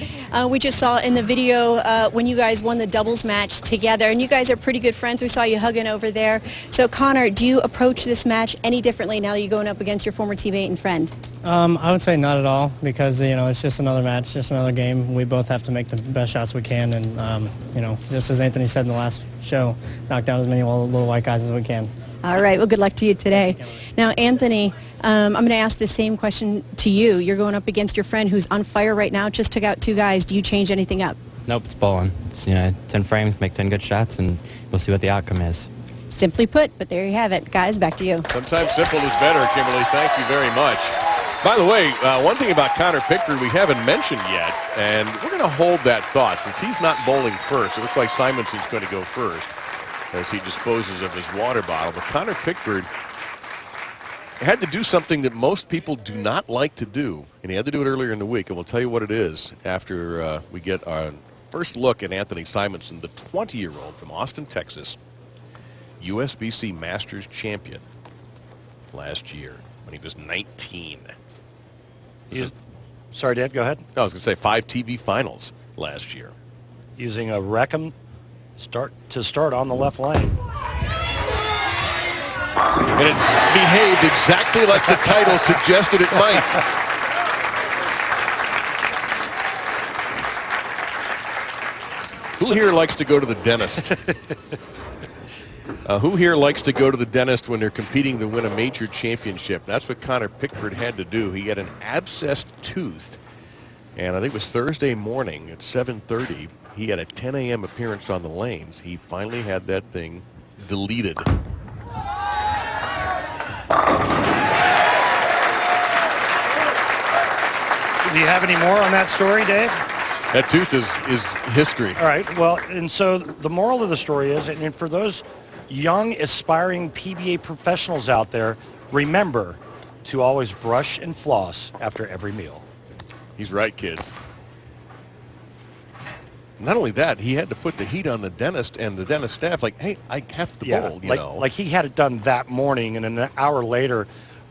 We just saw in the video when you guys won the doubles match together, and you guys are pretty good friends. We saw you hugging over there. So, Connor, do you approach this match any differently now that you're going up against your former teammate and friend? I would say not at all because, it's just another match, just another game. We both have to make the best shots we can and, just as Anthony said in the last show, knock down as many little white guys as we can. All right. Well, good luck to you today. Now, Anthony, I'm going to ask the same question to you. You're going up against your friend who's on fire right now, just took out 2 guys. Do you change anything up? Nope, it's bowling. It's, 10 frames, make 10 good shots, and we'll see what the outcome is. Simply put, but there you have it. Guys, back to you. Sometimes simple is better, Kimberly. Thank you very much. By the way, one thing about Connor Pickford we haven't mentioned yet, and we're going to hold that thought. Since he's not bowling first, it looks like Simonsen's going to go first as he disposes of his water bottle. But Connor Pickford had to do something that most people do not like to do, and he had to do it earlier in the week, and we'll tell you what it is after we get our first look at Anthony Simonsen, the 20-year-old from Austin, Texas, USBC Masters champion last year when he was 19. Sorry, Dave, go ahead. No, I was going to say 5 TV finals last year. Using a Reckham to start on the left lane. And it behaved exactly like the title suggested it might. Who here likes to go to the dentist? Who here likes to go to the dentist when they're competing to win a major championship? That's what Connor Pickford had to do. He had an abscessed tooth. And I think it was Thursday morning at 7:30. He had a 10 a.m. appearance on the lanes. He finally had that thing deleted. Do you have any more on that story, Dave? That tooth is history. All right. Well, and so the moral of the story is, and for those young, aspiring PBA professionals out there, remember to always brush and floss after every meal. He's right, kids. Not only that, he had to put the heat on the dentist and the dentist staff. Like, hey, I have to bowl, you know. Like he had it done that morning, and an hour later,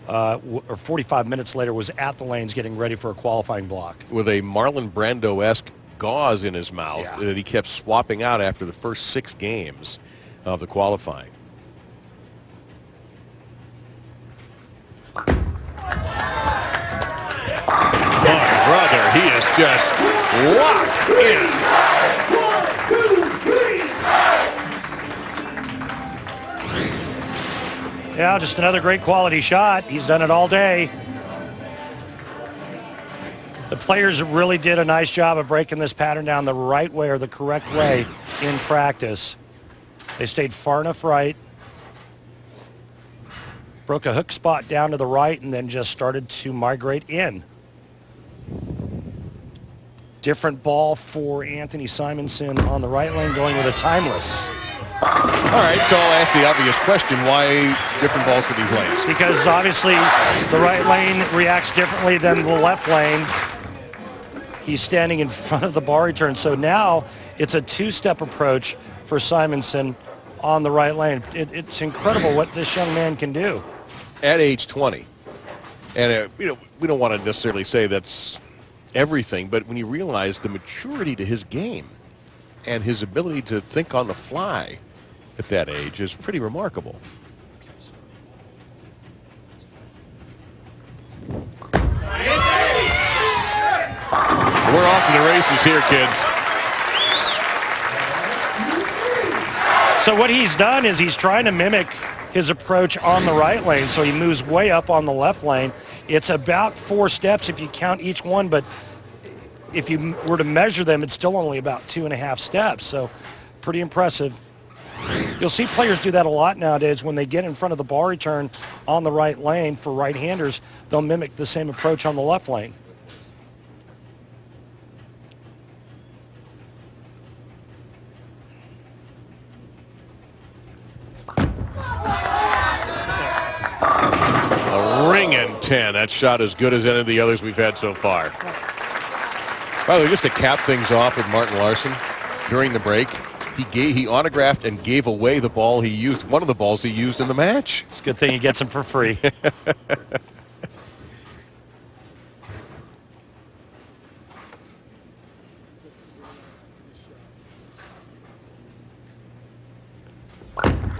or 45 minutes later, was at the lanes getting ready for a qualifying block. With a Marlon Brando-esque gauze in his mouth that he kept swapping out after the first 6 games of the qualifying. My brother, he is just locked in. Yeah, just another great quality shot. He's done it all day. The players really did a nice job of breaking this pattern down the right way or the correct way in practice. They stayed far enough right, broke a hook spot down to the right, and then just started to migrate in. Different ball for Anthony Simonsen on the right lane, going with a timeless. All right, so I'll ask the obvious question. Why different balls for these lanes? Because obviously the right lane reacts differently than the left lane. He's standing in front of the bar return. So now it's a 2-step approach for Simonsen on the right lane. It's incredible what this young man can do. At age 20. And we don't want to necessarily say that's everything, but when you realize the maturity to his game and his ability to think on the fly at that age is pretty remarkable. We're off to the races here, kids. So what he's done is he's trying to mimic his approach on the right lane, so he moves way up on the left lane. It's about 4 steps if you count each one, but if you were to measure them, it's still only about 2.5 steps, so pretty impressive. You'll see players do that a lot nowadays. When they get in front of the bar return on the right lane for right-handers, they'll mimic the same approach on the left lane. A ringing 10. That shot as good as any of the others we've had so far. By the way, just to cap things off with Martin Larsen, during the break, he autographed and gave away the ball he used, one of the balls he used in the match. It's a good thing he gets them for free.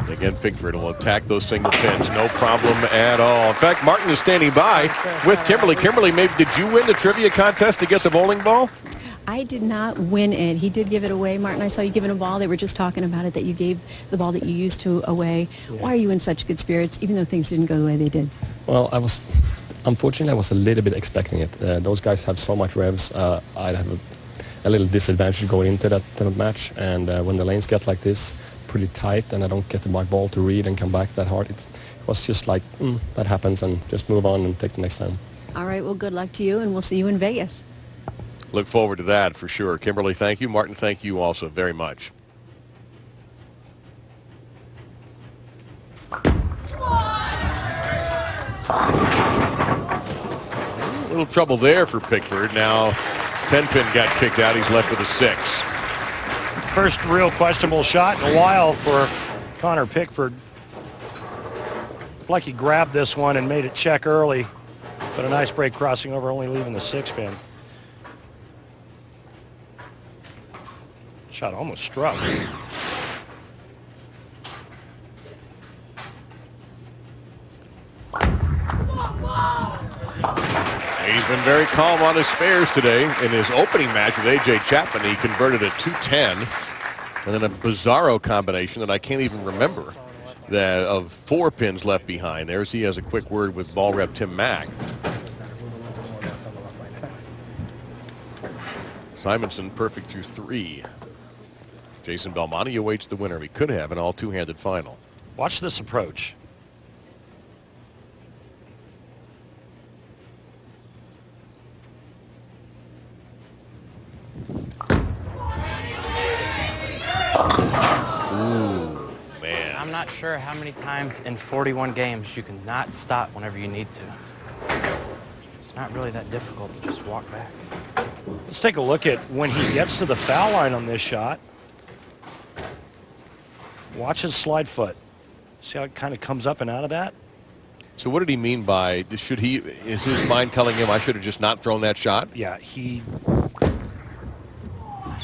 Again, Pickford will attack those single pins, no problem at all. In fact, Martin is standing by with Kimberly. Kimberly, maybe did you win the trivia contest to get the bowling ball? I did not win it. He did give it away. Martin, I saw you giving a ball. They were just talking about it, that you gave the ball that you used to away. Yeah. Why are you in such good spirits, even though things didn't go the way they did? Well, unfortunately, I was a little bit expecting it. Those guys have so much revs. I'd have a little disadvantage going into that match. And when the lanes get like this, pretty tight, and I don't get my ball to read and come back that hard, it was just like, that happens, and just move on and take the next time. All right, well, good luck to you, and we'll see you in Vegas. Look forward to that for sure. Kimberly, thank you. Martin, thank you also very much. A little trouble there for Pickford. Now 10-pin got kicked out. He's left with a 6. First real questionable shot in a while for Connor Pickford. Looked like he grabbed this one and made it check early, but a nice break crossing over, only leaving the 6-pin. Shot almost struck. He's been very calm on his spares today. In his opening match with A.J. Chapman, he converted a 210 and then a bizarro combination that I can't even remember, that of 4 pins left behind. There's he has a quick word with ball rep Tim Mack. Simonsen perfect through 3. Jason Belmonte awaits the winner. He could have an all two-handed final. Watch this approach. Ooh, man. I'm not sure how many times in 41 games you can not stop whenever you need to. It's not really that difficult to just walk back. Let's take a look at when he gets to the foul line on this shot. Watch his slide foot. See how it kind of comes up and out of that? So what did he mean by, is his mind telling him I should have just not thrown that shot? Yeah, he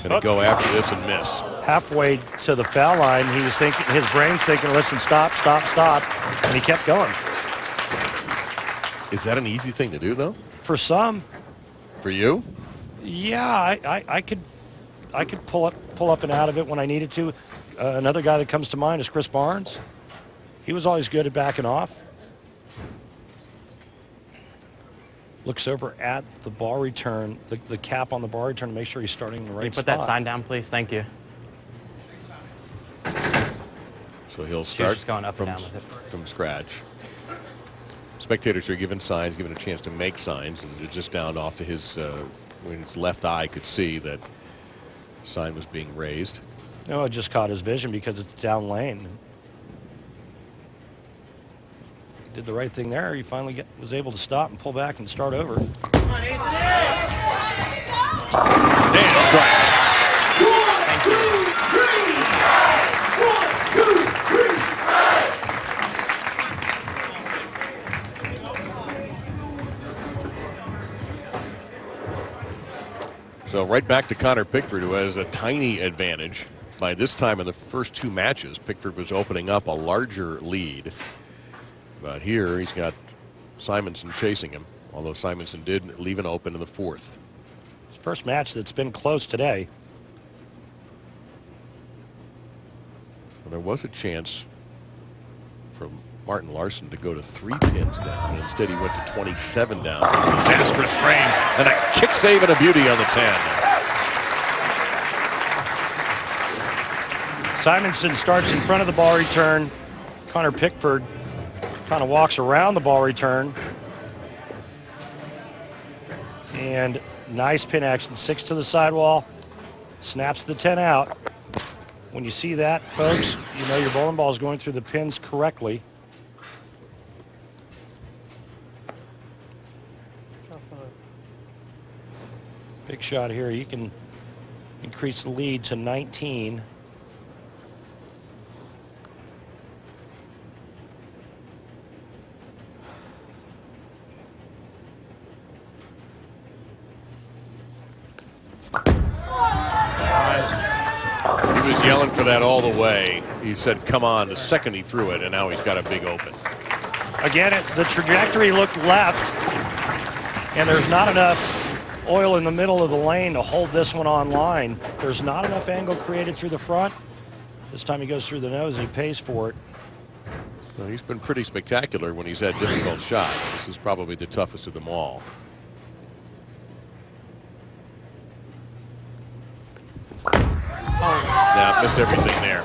Going to go after this and miss. halfway to the foul line, he was thinking, his brain's thinking, listen, stop, stop, stop, and he kept going. Is that an easy thing to do, though? For some, For you? yeah, I could pull up and out of it when I needed to. Another guy that comes to mind is Chris Barnes. He was always good at backing off. Looks over at the ball return, the cap on the ball return to make sure he's starting in the right Can you put spot. that sign down, please? Thank you. So he'll start just going up and down with it. from scratch. Spectators are given signs, given a chance to make signs, and just down off to his, when his left eye could see that sign was being raised. No, it just caught his vision because it's down lane. He did the right thing there. He finally was able to stop and pull back and start over. And strike. So right back to Connor Pickford, who has a tiny advantage. By this time in the first two matches, Pickford was opening up a larger lead. But here he's got Simonsen chasing him, although Simonsen did leave an open in the fourth. His first match that's been close today. Well, there was a chance for Martin Larsen to go to 3 pins down, and instead he went to 27 down. Disastrous frame, and a kick save and a beauty on the 10. Simonsen starts in front of the ball return. Connor Pickford kind of walks around the ball return. And nice pin action. 6 to the sidewall. Snaps the 10 out. When you see that, folks, you know your bowling ball is going through the pins correctly. Big shot here. He can increase the lead to 19. He was yelling for that all the way. He said, come on, the second he threw it, and now he's got a big open. Again, the trajectory looked left, and there's not enough oil in the middle of the lane to hold this one on line. There's not enough angle created through the front. This time he goes through the nose and he pays for it. Well, he's been pretty spectacular when he's had difficult shots. This is probably the toughest of them all. Yeah, missed everything there.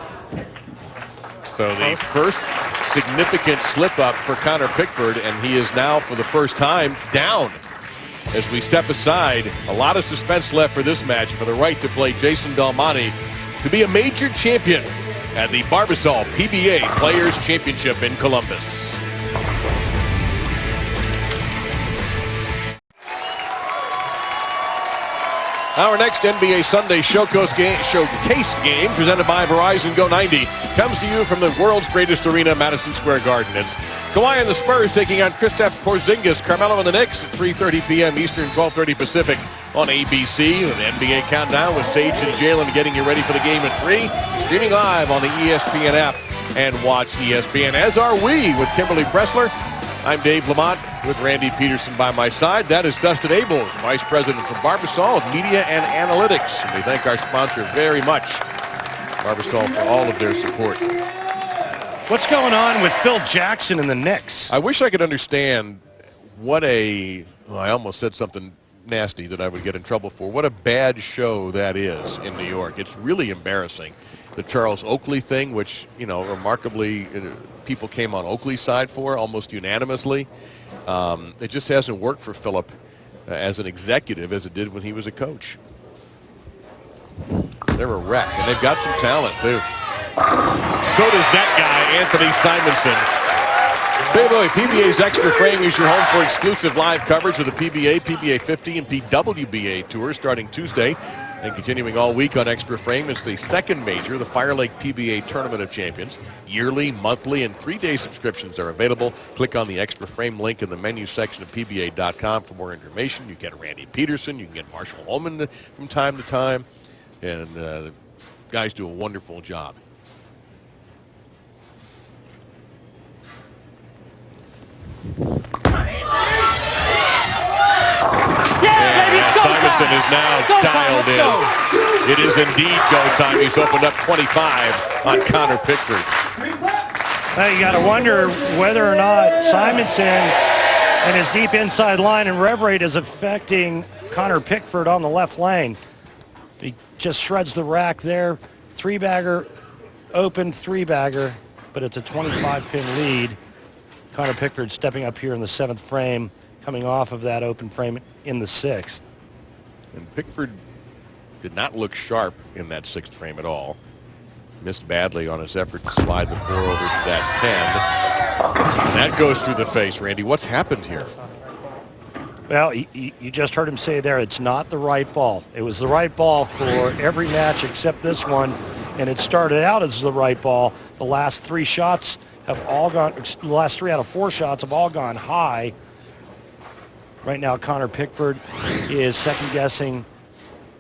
So the first significant slip up for Connor Pickford, and he is now for the first time down. As we step aside, a lot of suspense left for this match for the right to play Jason Belmonte to be a major champion at the Barbasol PBA Players Championship in Columbus. Our next NBA Sunday showcase game presented by Verizon Go 90 comes to you from the world's greatest arena, Madison Square Garden. It's Kawhi and the Spurs taking on Kristaps Porzingis, Carmelo and the Knicks at 3:30 p.m. Eastern, 12:30 Pacific on ABC. The NBA Countdown with Sage and Jalen getting you ready for the game at 3. Streaming live on the ESPN app and watch ESPN, as are we with Kimberly Pressler. I'm Dave Lamont with Randy Peterson by my side. That is Dustin Abels, Vice President for Barbasol Media and Analytics. And we thank our sponsor very much, Barbasol, for all of their support. What's going on with Phil Jackson and the Knicks? I wish I could understand what I almost said something nasty that I would get in trouble for. What a bad show that is in New York. It's really embarrassing. The Charles Oakley thing, which, remarkably, people came on Oakley's side for almost unanimously. It just hasn't worked for Philip as an executive as it did when he was a coach. They're a wreck, and they've got some talent, too. So does that guy, Anthony Simonsen. PBA's Extra Frame is your home for exclusive live coverage of the PBA, PBA 50, and PWBA tours starting Tuesday. And continuing all week on Extra Frame is the second major, the Fire Lake PBA Tournament of Champions. Yearly, monthly, and 3-day subscriptions are available. Click on the Extra Frame link in the menu section of PBA.com for more information. You get Randy Peterson. You can get Marshall Holman from time to time. And the guys do a wonderful job. Simonsen is now dialed in. It is indeed go time. He's opened up 25 on Connor Pickford. Now you got to wonder whether or not Simonsen and his deep inside line and rev rate is affecting Connor Pickford on the left lane. He just shreds the rack there. Three-bagger, open three-bagger, but it's a 25-pin lead. Connor Pickford stepping up here in the 7th frame, coming off of that open frame in the 6th. And Pickford did not look sharp in that 6th frame at all. Missed badly on his effort to slide the 4 over to that 10. And that goes through the face, Randy. What's happened here? Well, you just heard him say there, it's not the right ball. It was the right ball for every match except this one, and it started out as the right ball. The last 3 shots have all gone, the last 3 out of 4 shots have all gone high. Right now, Connor Pickford is second-guessing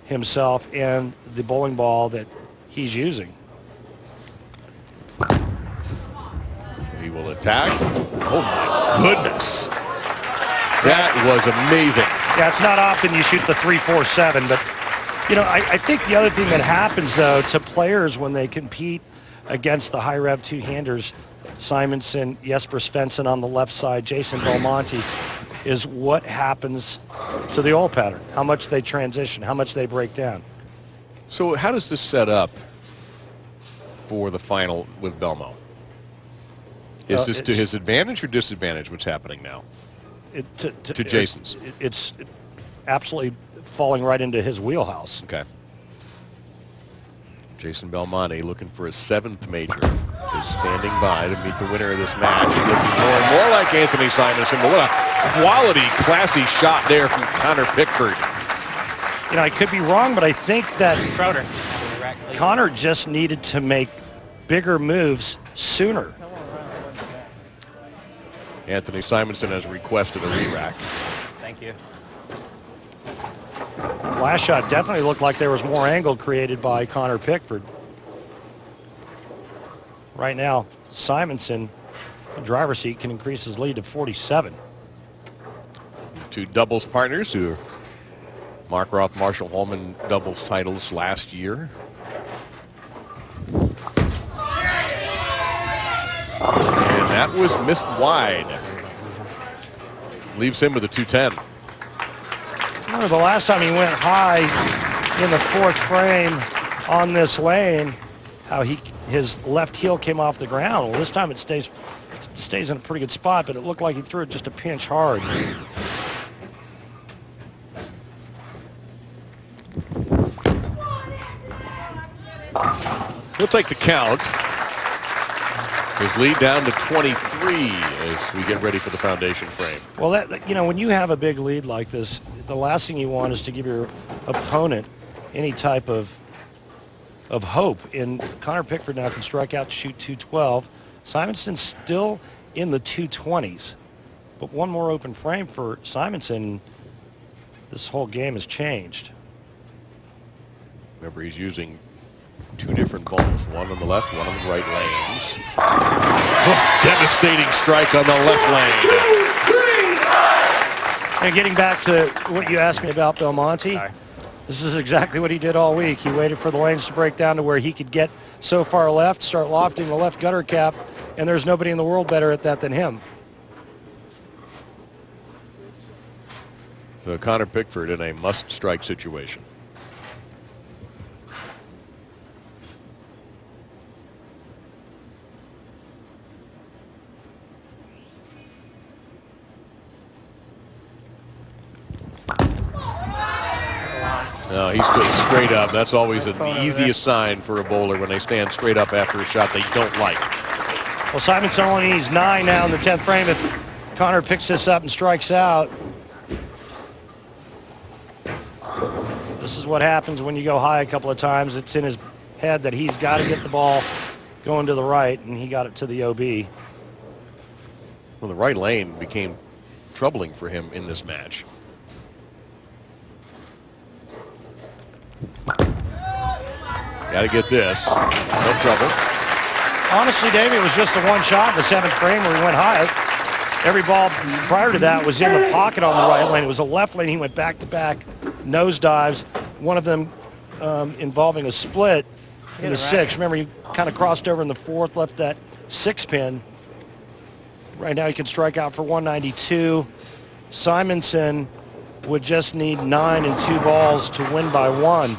himself and the bowling ball that he's using. So he will attack. Oh, my goodness. That was amazing. Yeah, it's not often you shoot the 3-4-7, but, you know, I think the other thing that happens, though, to players when they compete against the high-rev two-handers, Simonsen, Jesper Svensson on the left side, Jason Belmonte, is what happens to the oil pattern, how much they transition, how much they break down. So how does this set up for the final with Belmo? Is this to his advantage or disadvantage what's happening now? To Jason's? It's absolutely falling right into his wheelhouse. Okay. Jason Belmonte looking for his 7th major. Is standing by to meet the winner of this match. Looking more and more like Anthony Simonsen, but what a quality, classy shot there from Connor Pickford. You know, I could be wrong, but I think that Connor just needed to make bigger moves sooner. Anthony Simonsen has requested a re-rack. Thank you. Last shot definitely looked like there was more angle created by Connor Pickford. Right now, Simonsen, the driver's seat, can increase his lead to 47. 2 doubles partners who are Mark Roth, Marshall Holman doubles titles last year. And that was missed wide. Leaves him with a 210. Remember the last time he went high in the 4th frame on this lane, how his left heel came off the ground. Well, this time it stays in a pretty good spot, but it looked like he threw it just a pinch hard. He'll take the count. His lead down to 23 as we get ready for the foundation frame. Well, that, you know, when you have a big lead like this, the last thing you want is to give your opponent any type of hope. And Connor Pickford now can strike out to shoot 212. Simonson's still in the 220s. But one more open frame for Simonsen, this whole game has changed. Remember, he's using 2 different balls, one on the left, one on the right lanes. Devastating strike on the left lane. And getting back to what you asked me about Belmonte, this is exactly what he did all week. He waited for the lanes to break down to where he could get so far left, start lofting the left gutter cap, and there's nobody in the world better at that than him. So Connor Pickford in a must-strike situation. No, he stood straight up. That's always the easiest sign for a bowler when they stand straight up after a shot they don't like. Well, Simonsen only needs 9 now in the 10th frame. If Connor picks this up and strikes out, This is what happens when you go high a couple of times. It's in his head that he's got to get the ball going to the right, and he got it to the OB. Well, the right lane became troubling for him in this match. Got to get this. No trouble. Honestly, Dave, it was just the one shot in the 7th frame where he went high. Every ball prior to that was in the pocket on the right lane. It was a left lane. He went back-to-back nose dives, one of them involving a split in the 6th. Remember, he kind of crossed over in the 4th, left that 6-pin. Right now he can strike out for 192. Simonsen would just need 9 and 2 balls to win by 1.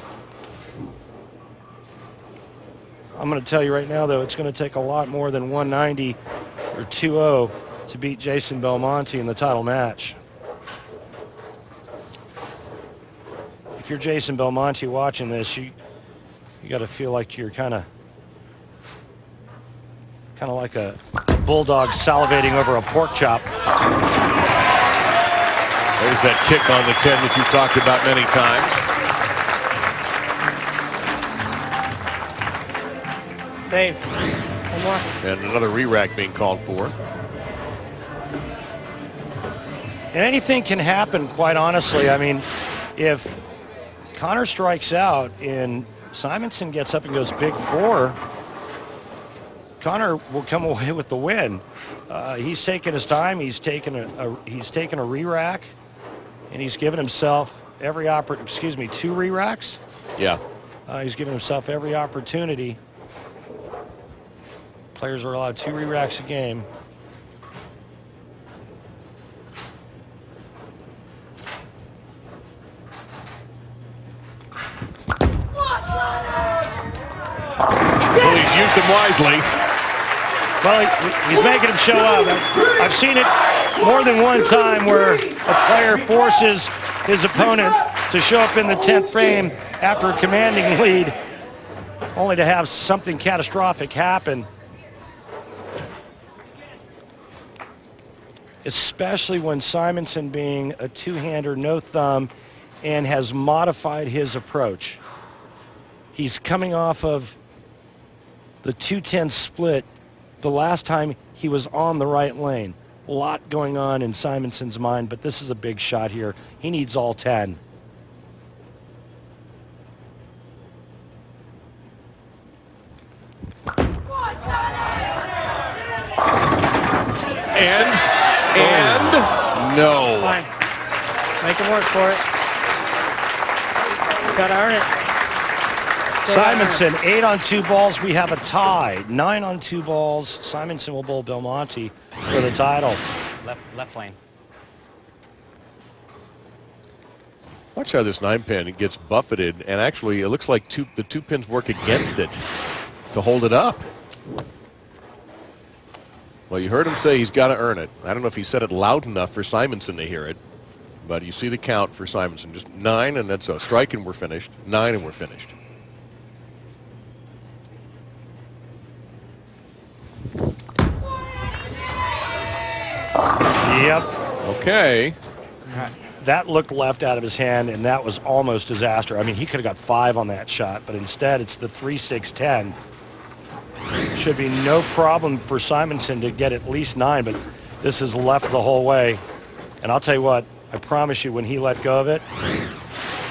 I'm going to tell you right now, though, it's going to take a lot more than 190 or 2-0 to beat Jason Belmonte in the title match. If you're Jason Belmonte watching this, you got to feel like you're kind of like a bulldog salivating over a pork chop. There's that kick on the 10 that you've talked about many times. Dave, one more. And another re-rack being called for. And anything can happen, quite honestly. I mean, if Connor strikes out and Simonsen gets up and goes big 4, Connor will come away with the win. He's taken his time. He's taken a re-rack, and he's given himself every 2 re-racks. Yeah. He's given himself every opportunity. Players are allowed 2 re-racks a game. Well, he's used them wisely. Well, he's making him show up. I've seen it more than one time where a player forces his opponent to show up in the 10th frame after a commanding lead, only to have something catastrophic happen. Especially when Simonsen, being a two-hander, no thumb, and has modified his approach. He's coming off of the 210 split the last time he was on the right lane. A lot going on in Simonsen's mind, but this is a big shot here. He needs all 10. And no. Fine. Make him work for it. He's got to earn it. Simonsen, 8 on 2 balls. We have a tie. 9 on 2 balls. Simonsen will bowl Belmonte for the title. Left lane. Watch how this 9-pin gets buffeted, and actually it looks like the 2 pins work against it to hold it up. Well, you heard him say he's got to earn it. I don't know if he said it loud enough for Simonsen to hear it, but you see the count for Simonsen. Just 9, and that's a strike, and we're finished. 9, and we're finished. Yep. Okay. That looked left out of his hand, and that was almost disaster. I mean, he could have got 5 on that shot, but instead it's the 3-6-10. Should be no problem for Simonsen to get at least 9, but this is left the whole way. And I'll tell you what, I promise you, when he let go of it,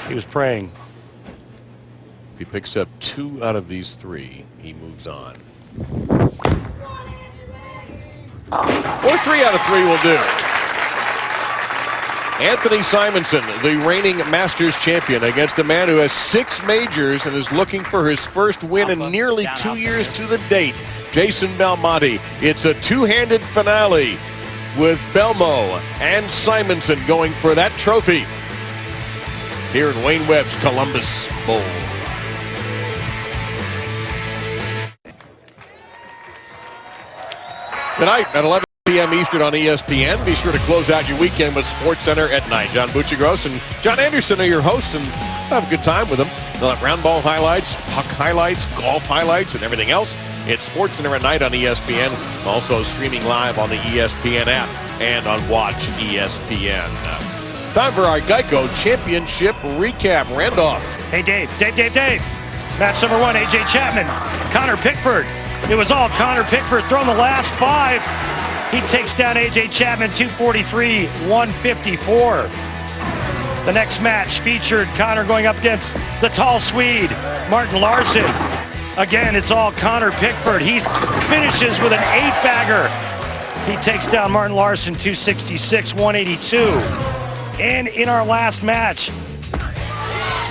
he was praying. If he picks up 2 out of these 3, he moves on. Or 3 out of 3 will do. Anthony Simonsen, the reigning Masters champion, against a man who has 6 majors and is looking for his first win in nearly 2 years to the date. Jason Belmonte. It's a 2-handed finale with Belmo and Simonsen going for that trophy here in Wayne Webb's Columbus Bowl. Tonight at 11 p.m. Eastern on ESPN. Be sure to close out your weekend with SportsCenter at night. John Buccigross and John Anderson are your hosts, and have a good time with them. They'll have round ball highlights, puck highlights, golf highlights, and everything else. It's SportsCenter at night on ESPN. Also streaming live on the ESPN app and on Watch ESPN. Time for our Geico Championship recap. Randolph. Hey, Dave. Match number 1, A.J. Chapman, Connor Pickford. It was all Connor Pickford throwing the last 5. He takes down A.J. Chapman 243, 154. The next match featured Connor going up against the tall Swede, Martin Larsen. Again, it's all Connor Pickford. He finishes with an 8-bagger. He takes down Martin Larsen 266, 182. And in our last match,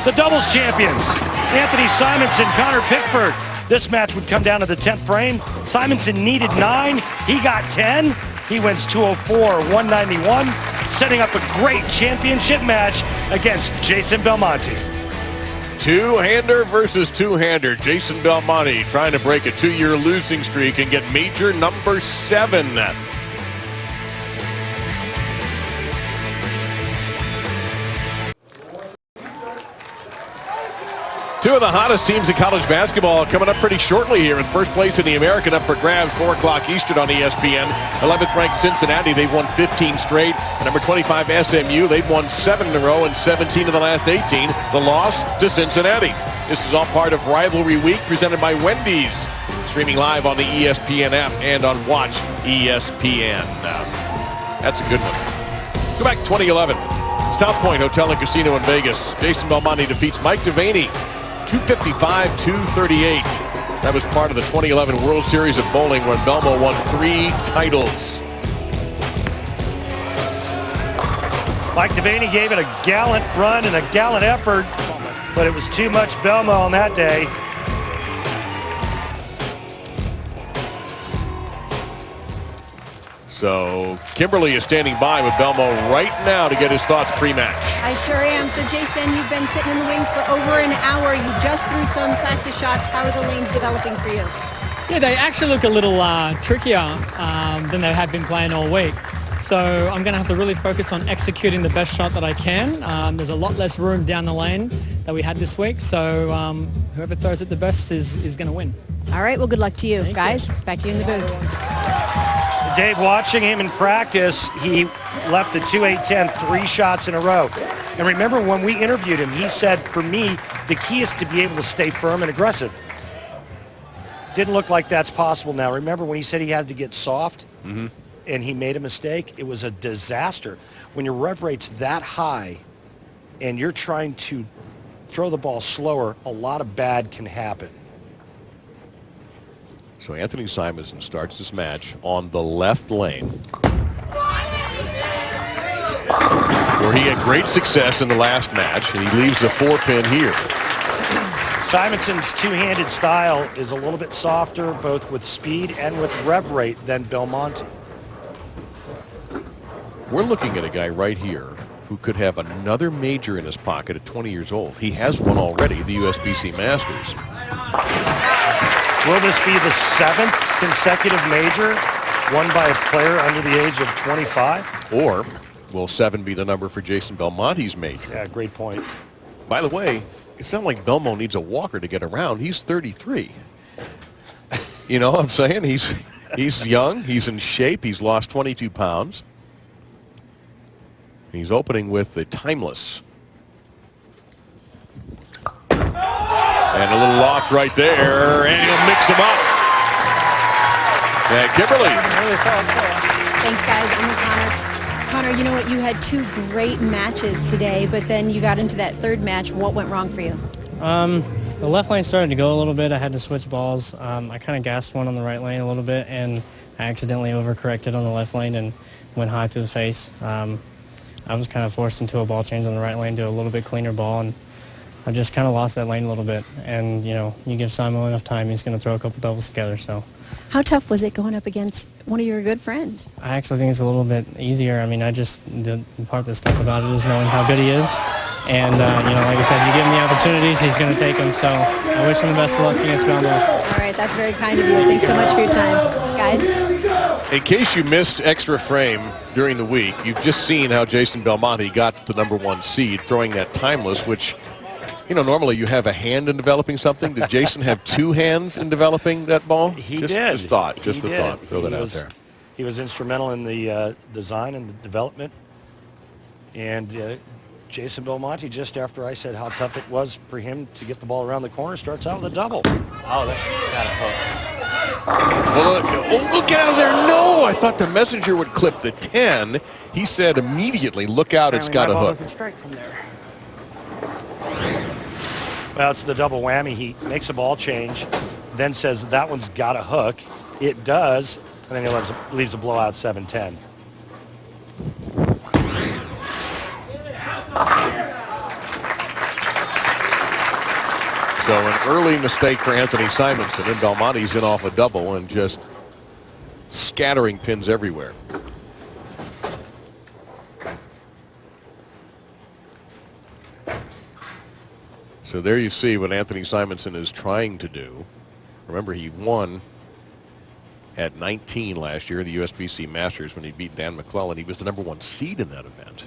the doubles champions, Anthony Simonsen, Connor Pickford. This match would come down to the 10th frame. Simonsen needed 9. He got 10. He wins 204, 191, setting up a great championship match against Jason Belmonte. Two-hander versus two-hander. Jason Belmonte trying to break a 2-year losing streak and get major number 7. Two of the hottest teams in college basketball coming up pretty shortly here. In first place in the American up for grabs, 4 o'clock Eastern on ESPN. 11th ranked Cincinnati, they've won 15 straight. And number 25 SMU, they've won 7 in a row and 17 of the last 18. The loss to Cincinnati. This is all part of Rivalry Week presented by Wendy's. Streaming live on the ESPN app and on Watch ESPN. That's a good one. Go back to 2011. South Point Hotel and Casino in Vegas. Jason Belmonte defeats Mike Devaney 255-238. That was part of the 2011 World Series of Bowling when Belmo won 3 titles. Mike Devaney gave it a gallant run and a gallant effort, but it was too much Belmo on that day. So Kimberly is standing by with Belmo right now to get his thoughts pre-match. I sure am. So Jason, you've been sitting in the wings for over an hour. You just threw some practice shots. How are the lanes developing for you? Yeah, they actually look a little trickier than they have been playing all week. So I'm going to have to really focus on executing the best shot that I can. There's a lot less room down the lane that we had this week. So whoever throws it the best is going to win. All right, well, good luck to you. Guys, back to you in the booth. Dave, watching him in practice, he left the 2-8-10 3 shots in a row. And remember when we interviewed him, he said, for me, the key is to be able to stay firm and aggressive. Didn't look like that's possible now. Remember when he said he had to get soft and he made a mistake? It was a disaster. When your rev rate's that high and you're trying to throw the ball slower, a lot of bad can happen. So Anthony Simonsen starts this match on the left lane, where he had great success in the last match, and he leaves the 4-pin here. Simonsen's two-handed style is a little bit softer, both with speed and with rev rate, than Belmonte. We're looking at a guy right here who could have another major in his pocket at 20 years old. He has one already, the USBC Masters. Will this be the 7th consecutive major won by a player under the age of 25? Or will 7 be the number for Jason Belmonte's major? Yeah, great point. By the way, it's not like Belmo needs a walker to get around. He's 33. You know what I'm saying? He's young. He's in shape. He's lost 22 pounds. He's opening with the timeless. And a little loft right there, and he'll mix them up. And Kimberly. Thanks, guys. I'm with Connor. Connor, you know what? You had 2 great matches today, but then you got into that 3rd match. What went wrong for you? The left lane started to go a little bit. I had to switch balls. I kind of gassed one on the right lane a little bit, and I accidentally overcorrected on the left lane and went high to the face. I was kind of forced into a ball change on the right lane to a little bit cleaner ball, and I just kind of lost that lane a little bit. And, you know, you give Simon enough time, he's going to throw a couple doubles together. So, how tough was it going up against one of your good friends? I actually think it's a little bit easier. I mean, the part that's tough about it is knowing how good he is. And, you know, like I said, you give him the opportunities, he's going to take them. So I wish him the best of luck against Belmonte. All right, that's very kind of you. Thanks so much for your time. Guys? In case you missed extra frame during the week, you've just seen how Jason Belmonte got the #1 seed, throwing that timeless, which, you know, normally you have a hand in developing something. Did Jason have 2 hands in developing that ball? He did. Just a thought. Throw that out there. He was instrumental in the design and the development. And Jason Belmonte, just after I said how tough it was for him to get the ball around the corner, starts out with a double. Oh, that's got a hook. Well, look out of there. No, I thought the messenger would clip the 10. He said immediately, look out, it's got a my ball hook. doesn't strike from there. Well, it's the double whammy. He makes a ball change, then says that one's got a hook. It does, and then he leaves a blowout 7-10. So an early mistake for Anthony Simonsen, and Belmonte's in off a double and just scattering pins everywhere. So there you see what Anthony Simonsen is trying to do. Remember, he won at 19 last year in the USBC Masters when he beat Dan McClellan. He was the #1 seed in that event.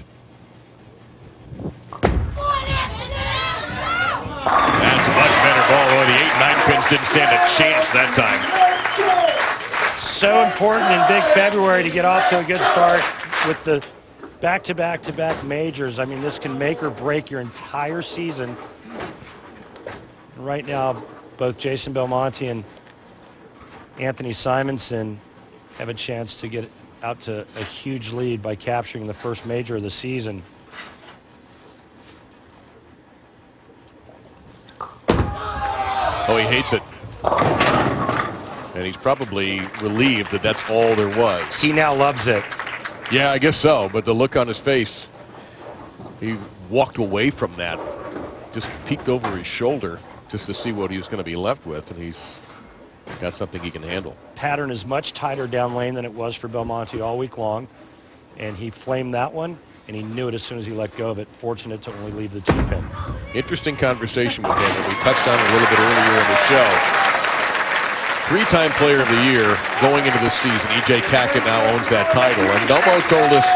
That's a much better ball. Oh, the 8-9 pins didn't stand a chance that time. So important in big February to get off to a good start with the back-to-back-to-back majors. I mean, this can make or break your entire season. Right now, both Jason Belmonte and Anthony Simonsen have a chance to get out to a huge lead by capturing the first major of the season. Oh, he hates it. And he's probably relieved that that's all there was. He now loves it. Yeah, I guess so. But the look on his face, he walked away from that, just peeked over his shoulder just to see what he was going to be left with, and he's got something he can handle. Pattern is much tighter down lane than it was for Belmonte all week long, and he flamed that one, and he knew it as soon as he let go of it. Fortunate to only leave the 2-pin. Interesting conversation with him, and we touched on it a little bit earlier in the show. 3-time player of the year going into this season. E.J. Tackett now owns that title, and Belmo told us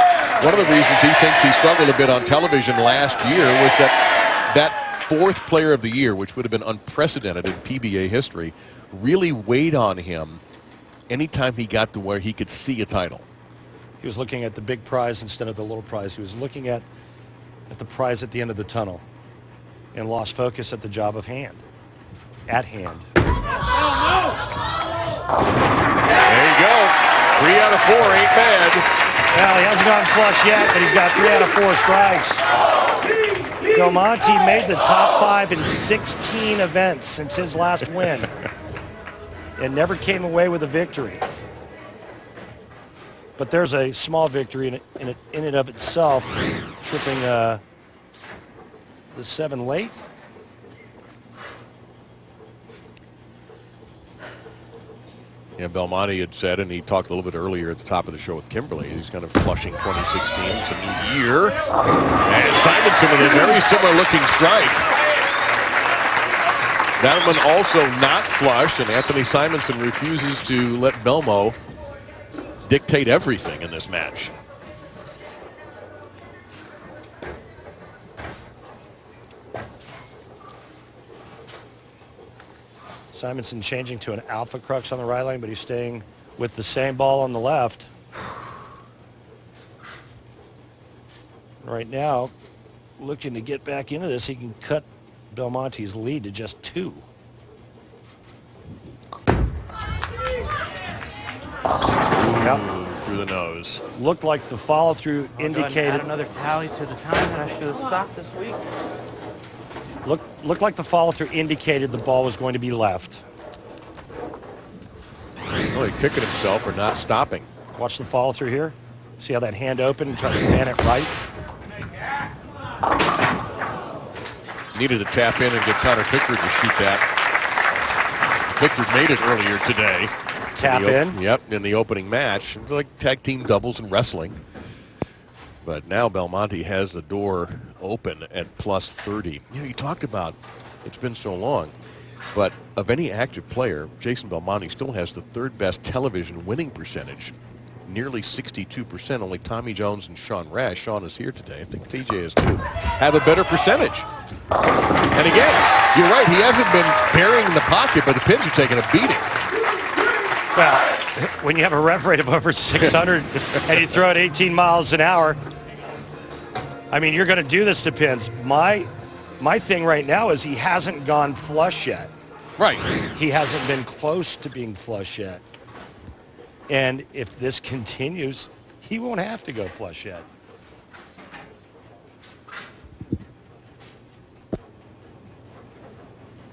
one of the reasons he thinks he struggled a bit on television last year was that 4th player of the year, which would have been unprecedented in PBA history, really weighed on him anytime he got to where he could see a title. He was looking at the big prize instead of the little prize. He was looking at the prize at the end of the tunnel and lost focus at the job of hand. At hand. There you go. 3 out of 4 ain't bad. Well, he hasn't gone flush yet, but he's got 3 out of 4 strikes. Belmonte made the top 5 in 16 events since his last win and never came away with a victory. But there's a small victory in and of itself, tripping the 7 late. Yeah, Belmonte had said, and he talked a little bit earlier at the top of the show with Kimberly, he's kind of flushing 2016. It's a new year. And Simonsen with a very similar looking strike. That one also not flush, and Anthony Simonsen refuses to let Belmo dictate everything in this match. Simonsen changing to an alpha crux on the right lane, but he's staying with the same ball on the left. Right now, looking to get back into this, he can cut Belmonte's lead to just 2. Yep. Through the nose. Looked like the follow-through indicated. Add another tally to the time that I should have stopped this week. Looked like the follow-through indicated the ball was going to be left. Really kicking himself for not stopping. Watch the follow-through here. See how that hand opened and tried to fan it right? Needed to tap in and get Connor Pickford to shoot that. Pickford made it earlier today. Tap in? Yep, in the opening match. It was like tag team doubles and wrestling. But now Belmonte has the door open at plus 30. You know, you talked about it's been so long, but of any active player, Jason Belmonte still has the 3rd best television winning percentage, nearly 62%. Only Tommy Jones and Sean Rash, Sean is here today, I think TJ is too, have a better percentage. And again, you're right, he hasn't been burying in the pocket, but the pins are taking a beating. Well, when you have a rev rate of over 600 and you throw it 18 miles an hour, I mean, you're going to do this to pins. My thing right now is he hasn't gone flush yet. Right. He hasn't been close to being flush yet. And if this continues, he won't have to go flush yet.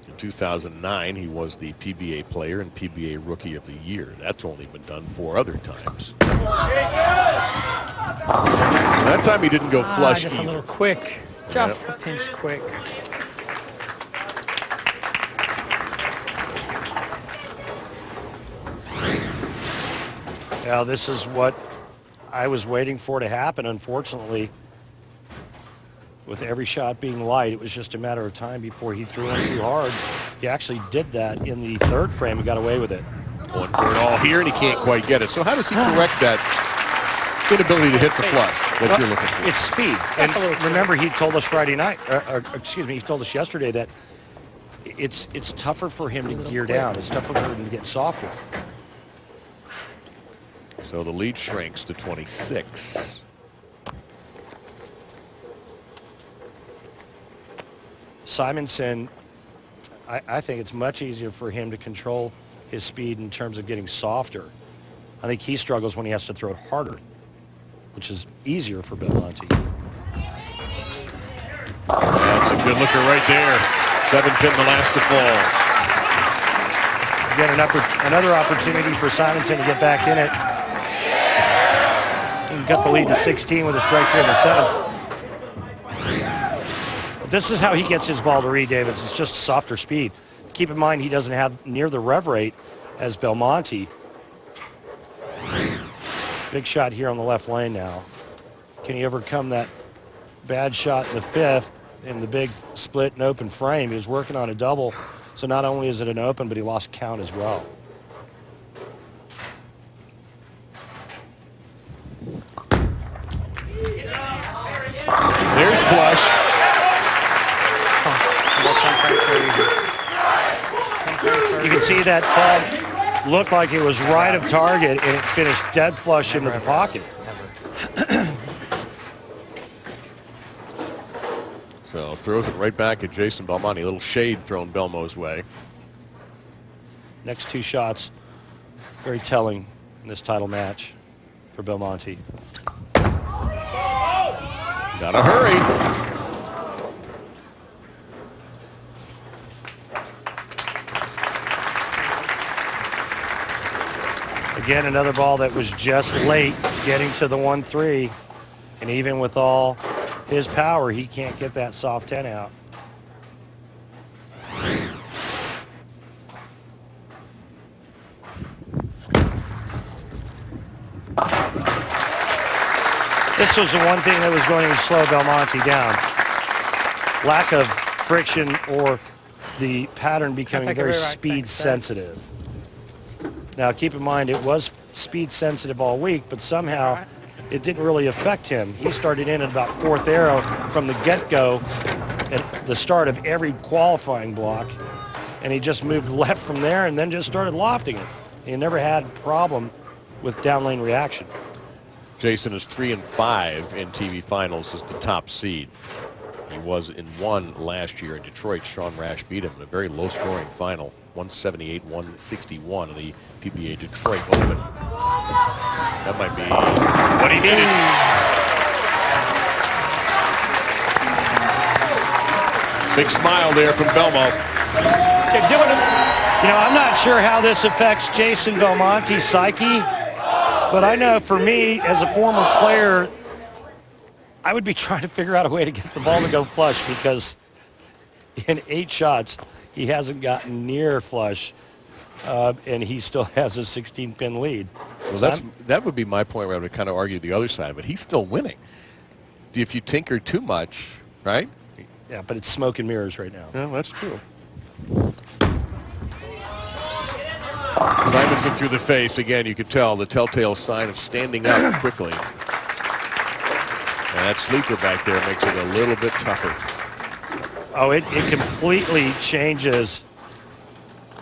In 2009, he was the PBA player and PBA Rookie of the Year. That's only been done 4 other times. That time he didn't go flush Just either. a little quick. Just a pinch quick. Now, this is what I was waiting for to happen. Unfortunately, with every shot being light, it was just a matter of time before he threw in too hard. He actually did that in the 3rd frame and got away with it. Going for it all here, and he can't quite get it. So how does he correct that inability to hit the flush that you're looking for? It's speed. And remember, he told us Friday night, he told us yesterday that it's tougher for him to gear down. It's tougher for him to get softer. So the lead shrinks to 26. Simonsen, I think it's much easier for him to control his speed in terms of getting softer. I think he struggles when he has to throw it harder, which is easier for Belmonte. That's a good looker right there. 7-pin, the last to fall. Again, another opportunity for Simonsen to get back in it. He got the lead to 16 with a strike here in the 7th. This is how he gets his ball to Reed Davis. It's just softer speed. Keep in mind he doesn't have near the rev rate as Belmonte. Big shot here on the left lane now. Can he overcome that bad shot in the 5th in the big split and open frame? He was working on a double, so not only is it an open, but he lost count as well. There's flush. You can see that ball looked like it was right of target, and it finished dead flush into the pocket. So throws it right back at Jason Belmonte. A little shade thrown Belmo's way. Next 2 shots, very telling in this title match for Belmonte. Gotta hurry. Again, another ball that was just late getting to the 1-3. And even with all his power, he can't get that soft 10 out. This was the one thing that was going to slow Belmonte down. Lack of friction or the pattern becoming very speed sensitive. Now, keep in mind, it was speed sensitive all week, but somehow it didn't really affect him. He started in at about 4th arrow from the get-go at the start of every qualifying block, and he just moved left from there and then just started lofting it. He never had a problem with down lane reaction. Jason is 3-5 in TV finals as the top seed. He was in 1 last year in Detroit. Sean Rash beat him in a very low-scoring final, 178-161 in the PBA Detroit Open. That might be what he needed. Big smile there from Belmo. They're doing it. You know, I'm not sure how this affects Jason Belmonte's psyche, but I know for me, as a former player, I would be trying to figure out a way to get the ball to go flush, because in 8 shots, he hasn't gotten near flush, and he still has a 16-pin lead. Well, that would be my point where I would kind of argue the other side, but he's still winning. If you tinker too much, right? Yeah, but it's smoke and mirrors right now. Yeah, that's true. Simonsen through the face. Again, you could tell the telltale sign of standing up quickly. And that sleeper back there makes it a little bit tougher. Oh, it completely changes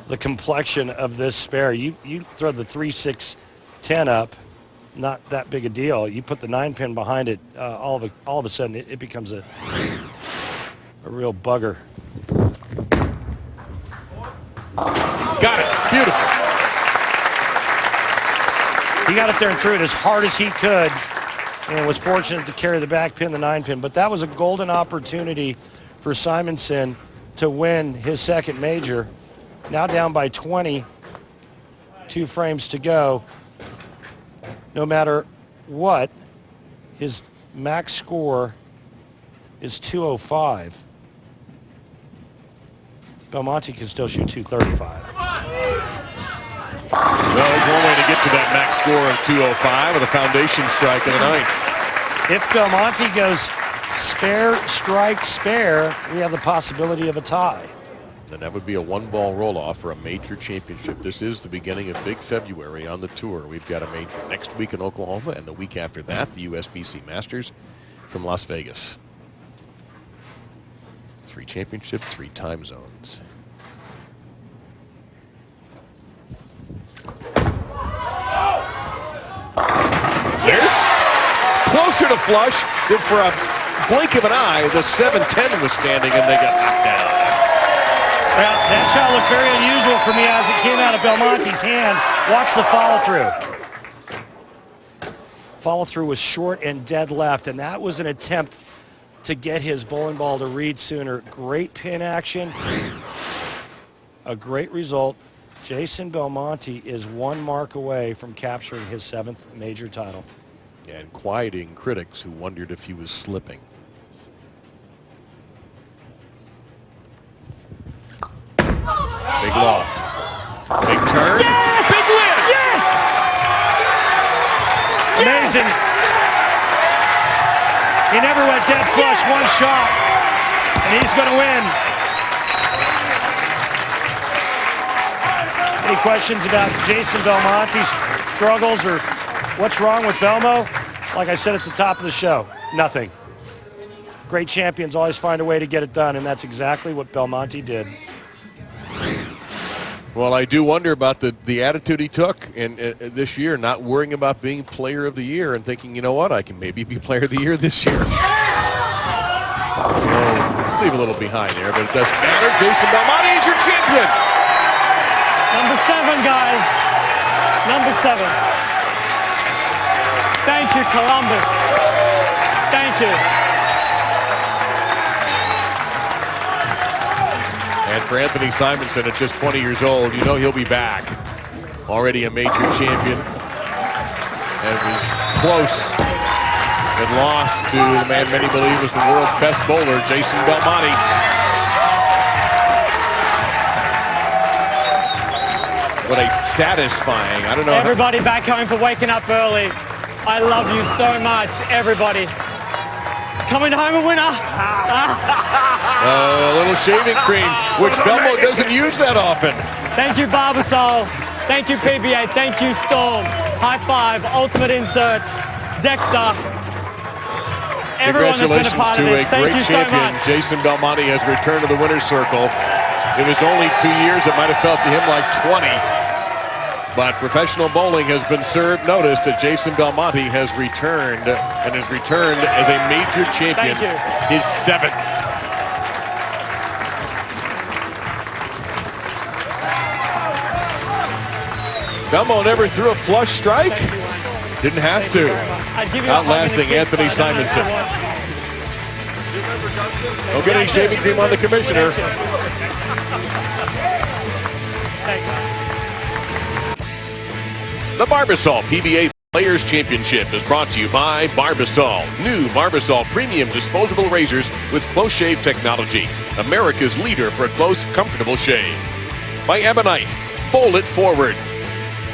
the complexion of this spare. You throw the 3-6-10 up, not that big a deal. You put the 9-pin behind it, all of a sudden it becomes a real bugger. Got it. Beautiful. He got up there and threw it as hard as he could and was fortunate to carry the back pin, the 9-pin. But that was a golden opportunity for Simonsen to win his second major. Now down by 20, 2 frames to go. No matter what, his max score is 205. Belmonte can still shoot 235. Well, there's one way to get to that max score of 205 with a foundation strike in the ninth. If Belmonte goes spare, strike, spare, we have the possibility of a tie. And that would be a 1-ball roll-off for a major championship. This is the beginning of big February on the tour. We've got a major next week in Oklahoma, and the week after that, the USBC Masters from Las Vegas. 3 championships, 3 time zones. There's closer to flush than for a blink of an eye. The 7-10 was standing, and they got knocked down. Well, that shot looked very unusual for me as it came out of Belmonte's hand. Watch the follow-through. Follow-through was short and dead left, and that was an attempt to get his bowling ball to read sooner. Great pin action. A great result. Jason Belmonte is 1 mark away from capturing his 7th major title. And quieting critics who wondered if he was slipping. Big loft. Big turn. Yes! Big win! Yes! Amazing. He never went dead flush, 1 shot. And he's going to win. Any questions about Jason Belmonte's struggles or what's wrong with Belmo? Like I said at the top of the show, nothing. Great champions always find a way to get it done, and that's exactly what Belmonte did. Well, I do wonder about the attitude he took in this year, not worrying about being player of the year and thinking, you know what, I can maybe be player of the year this year. Oh, leave a little behind there, but it doesn't matter. Jason Belmonte is your champion. Number 7, guys. Number 7. Thank you, Columbus. Thank you. And for Anthony Simonsen at just 20 years old, you know he'll be back. Already a major champion. And was close and lost to the man many believe was the world's best bowler, Jason Belmonte. What a satisfying, I don't know. Everybody back home for waking up early. I love you so much, everybody. Coming home a winner. A little shaving cream, which Belmo doesn't use that often. Thank you, Barbasol. Thank you, PBA. Thank you, Storm. High five, Ultimate Inserts, Dexter. Everyone has been a part of this. Thank you so champion. much. Jason Belmonte has returned to the winner's circle. It was only 2 years. It might have felt to him like 20. But professional bowling has been served notice that Jason Belmonte has returned and has returned as a major champion. His 7th. Belmo never threw a flush strike. Didn't have to. Outlasting Anthony Simonsen. Don't get any shaving cream on the commissioner. The Barbasol PBA Players Championship is brought to you by Barbasol. New Barbasol premium disposable razors with close shave technology. America's leader for a close, comfortable shave. By Ebonite. Bowl it forward.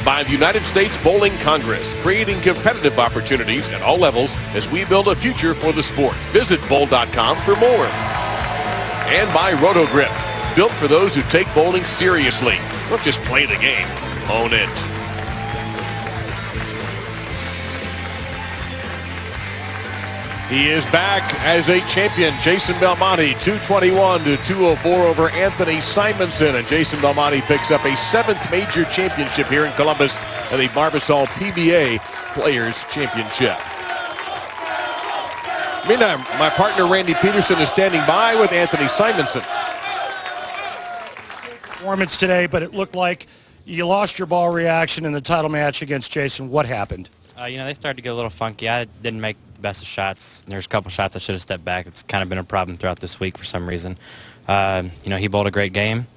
By the United States Bowling Congress, creating competitive opportunities at all levels as we build a future for the sport. Visit bowl.com for more. And by Roto-Grip, built for those who take bowling seriously. Don't just play the game, own it. He is back as a champion. Jason Belmonte, 221 to 204 over Anthony Simonsen. And Jason Belmonte picks up a 7th major championship here in Columbus of the Barbasol PBA Players Championship. Meantime, my partner Randy Peterson is standing by with Anthony Simonsen. Performance today, but it looked like you lost your ball reaction in the title match against Jason. What happened? They started to get a little funky. I didn't make the best of shots. There's a couple shots I should have stepped back. It's kind of been a problem throughout this week for some reason. He bowled a great game,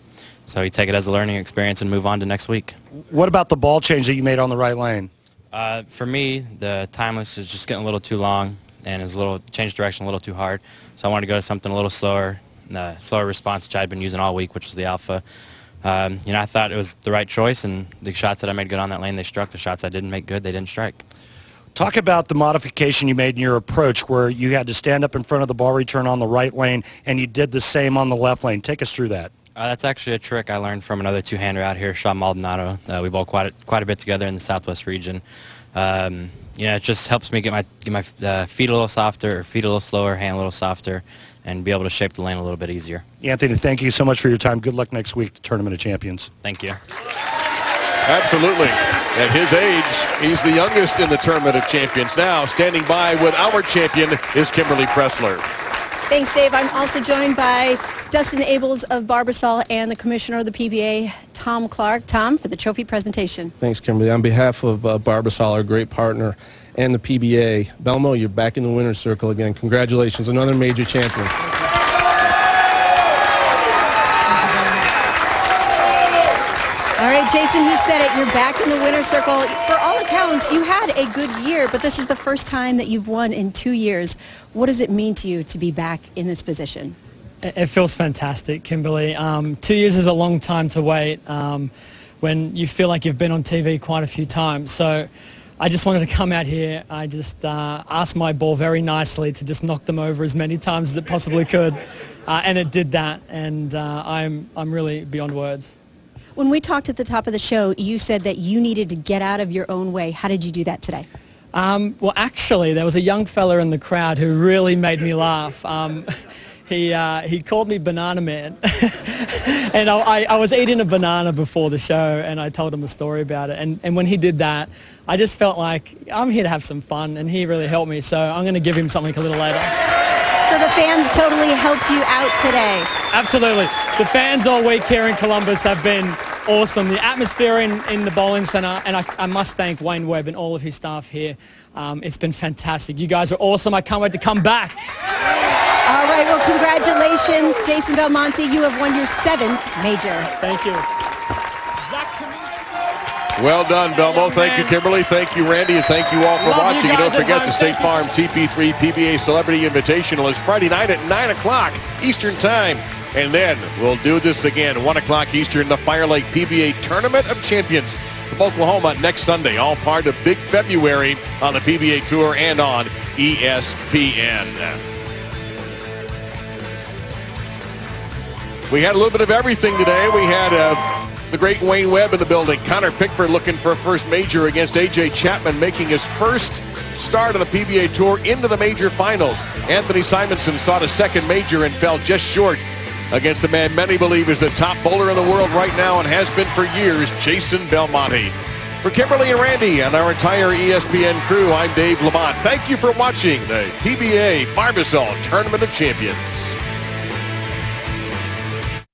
so you take it as a learning experience and move on to next week. What about the ball change that you made on the right lane? For me, the timeless is just getting a little too long and is changed direction a little too hard. So I wanted to go to something a little slower, slower response, which I'd been using all week, which was the alpha. I thought it was the right choice, and the shots that I made good on that lane, they struck. The shots I didn't make good, they didn't strike. Talk about the modification you made in your approach where you had to stand up in front of the ball return on the right lane, and you did the same on the left lane. Take us through that. That's actually a trick I learned from another two-hander out here, Sean Maldonado. We bowl quite a bit together in the Southwest region. It just helps me get my feet a little softer, feet a little slower, hand a little softer, and be able to shape the lane a little bit easier. Anthony, thank you so much for your time. Good luck next week, Tournament of Champions. Thank you. Absolutely. At his age, he's the youngest in the Tournament of Champions. Now, standing by with our champion is Kimberly Pressler. Thanks, Dave. I'm also joined by Dustin Abels of Barbasol and the Commissioner of the PBA, Tom Clark. Tom, for the trophy presentation. Thanks, Kimberly. On behalf of Barbasol, our great partner, and the PBA, Belmonte, you're back in the winner's circle again. Congratulations, another major champion. All right, Jason, he said it. You're back in the winner's circle. For all accounts, you had a good year, but this is the first time that you've won in 2 years. What does it mean to you to be back in this position? It feels fantastic, Kimberly. 2 years is a long time to wait when you feel like you've been on TV quite a few times. So I just wanted to come out here. I just asked my ball very nicely to just knock them over as many times as it possibly could, and it did that. And I'm really beyond words. When we talked at the top of the show, you said that you needed to get out of your own way. How did you do that today? Well, actually, there was a young fella in the crowd who really made me laugh. He called me Banana Man. And I was eating a banana before the show, and I told him a story about it. And when he did that, I just felt like I'm here to have some fun, and he really helped me. So I'm going to give him something a little later. So the fans totally helped you out today. Absolutely. The fans all week here in Columbus have been awesome. The atmosphere in the bowling center, and I must thank Wayne Webb and all of his staff here. It's been fantastic. You guys are awesome. I can't wait to come back. All right, well, congratulations, Jason Belmonte. You have won your 7th major. Thank you. Well done, Belmo. Thank you, Kimberly. Thank you, Randy. And thank you all for watching. And don't forget the State Farm CP3 PBA Celebrity Invitational is Friday night at 9 o'clock Eastern Time. And then we'll do this again, 1 o'clock Eastern, the Fire Lake PBA Tournament of Champions from Oklahoma next Sunday. All part of Big February on the PBA Tour and on ESPN. We had a little bit of everything today. We had the great Wayne Webb in the building. Connor Pickford looking for a first major against A.J. Chapman, making his first start of the PBA Tour into the major finals. Anthony Simonsen sought a second major and fell just short against the man many believe is the top bowler in the world right now and has been for years, Jason Belmonte. For Kimberly and Randy and our entire ESPN crew, I'm Dave Lamont. Thank you for watching the PBA Barbasol Tournament of Champions.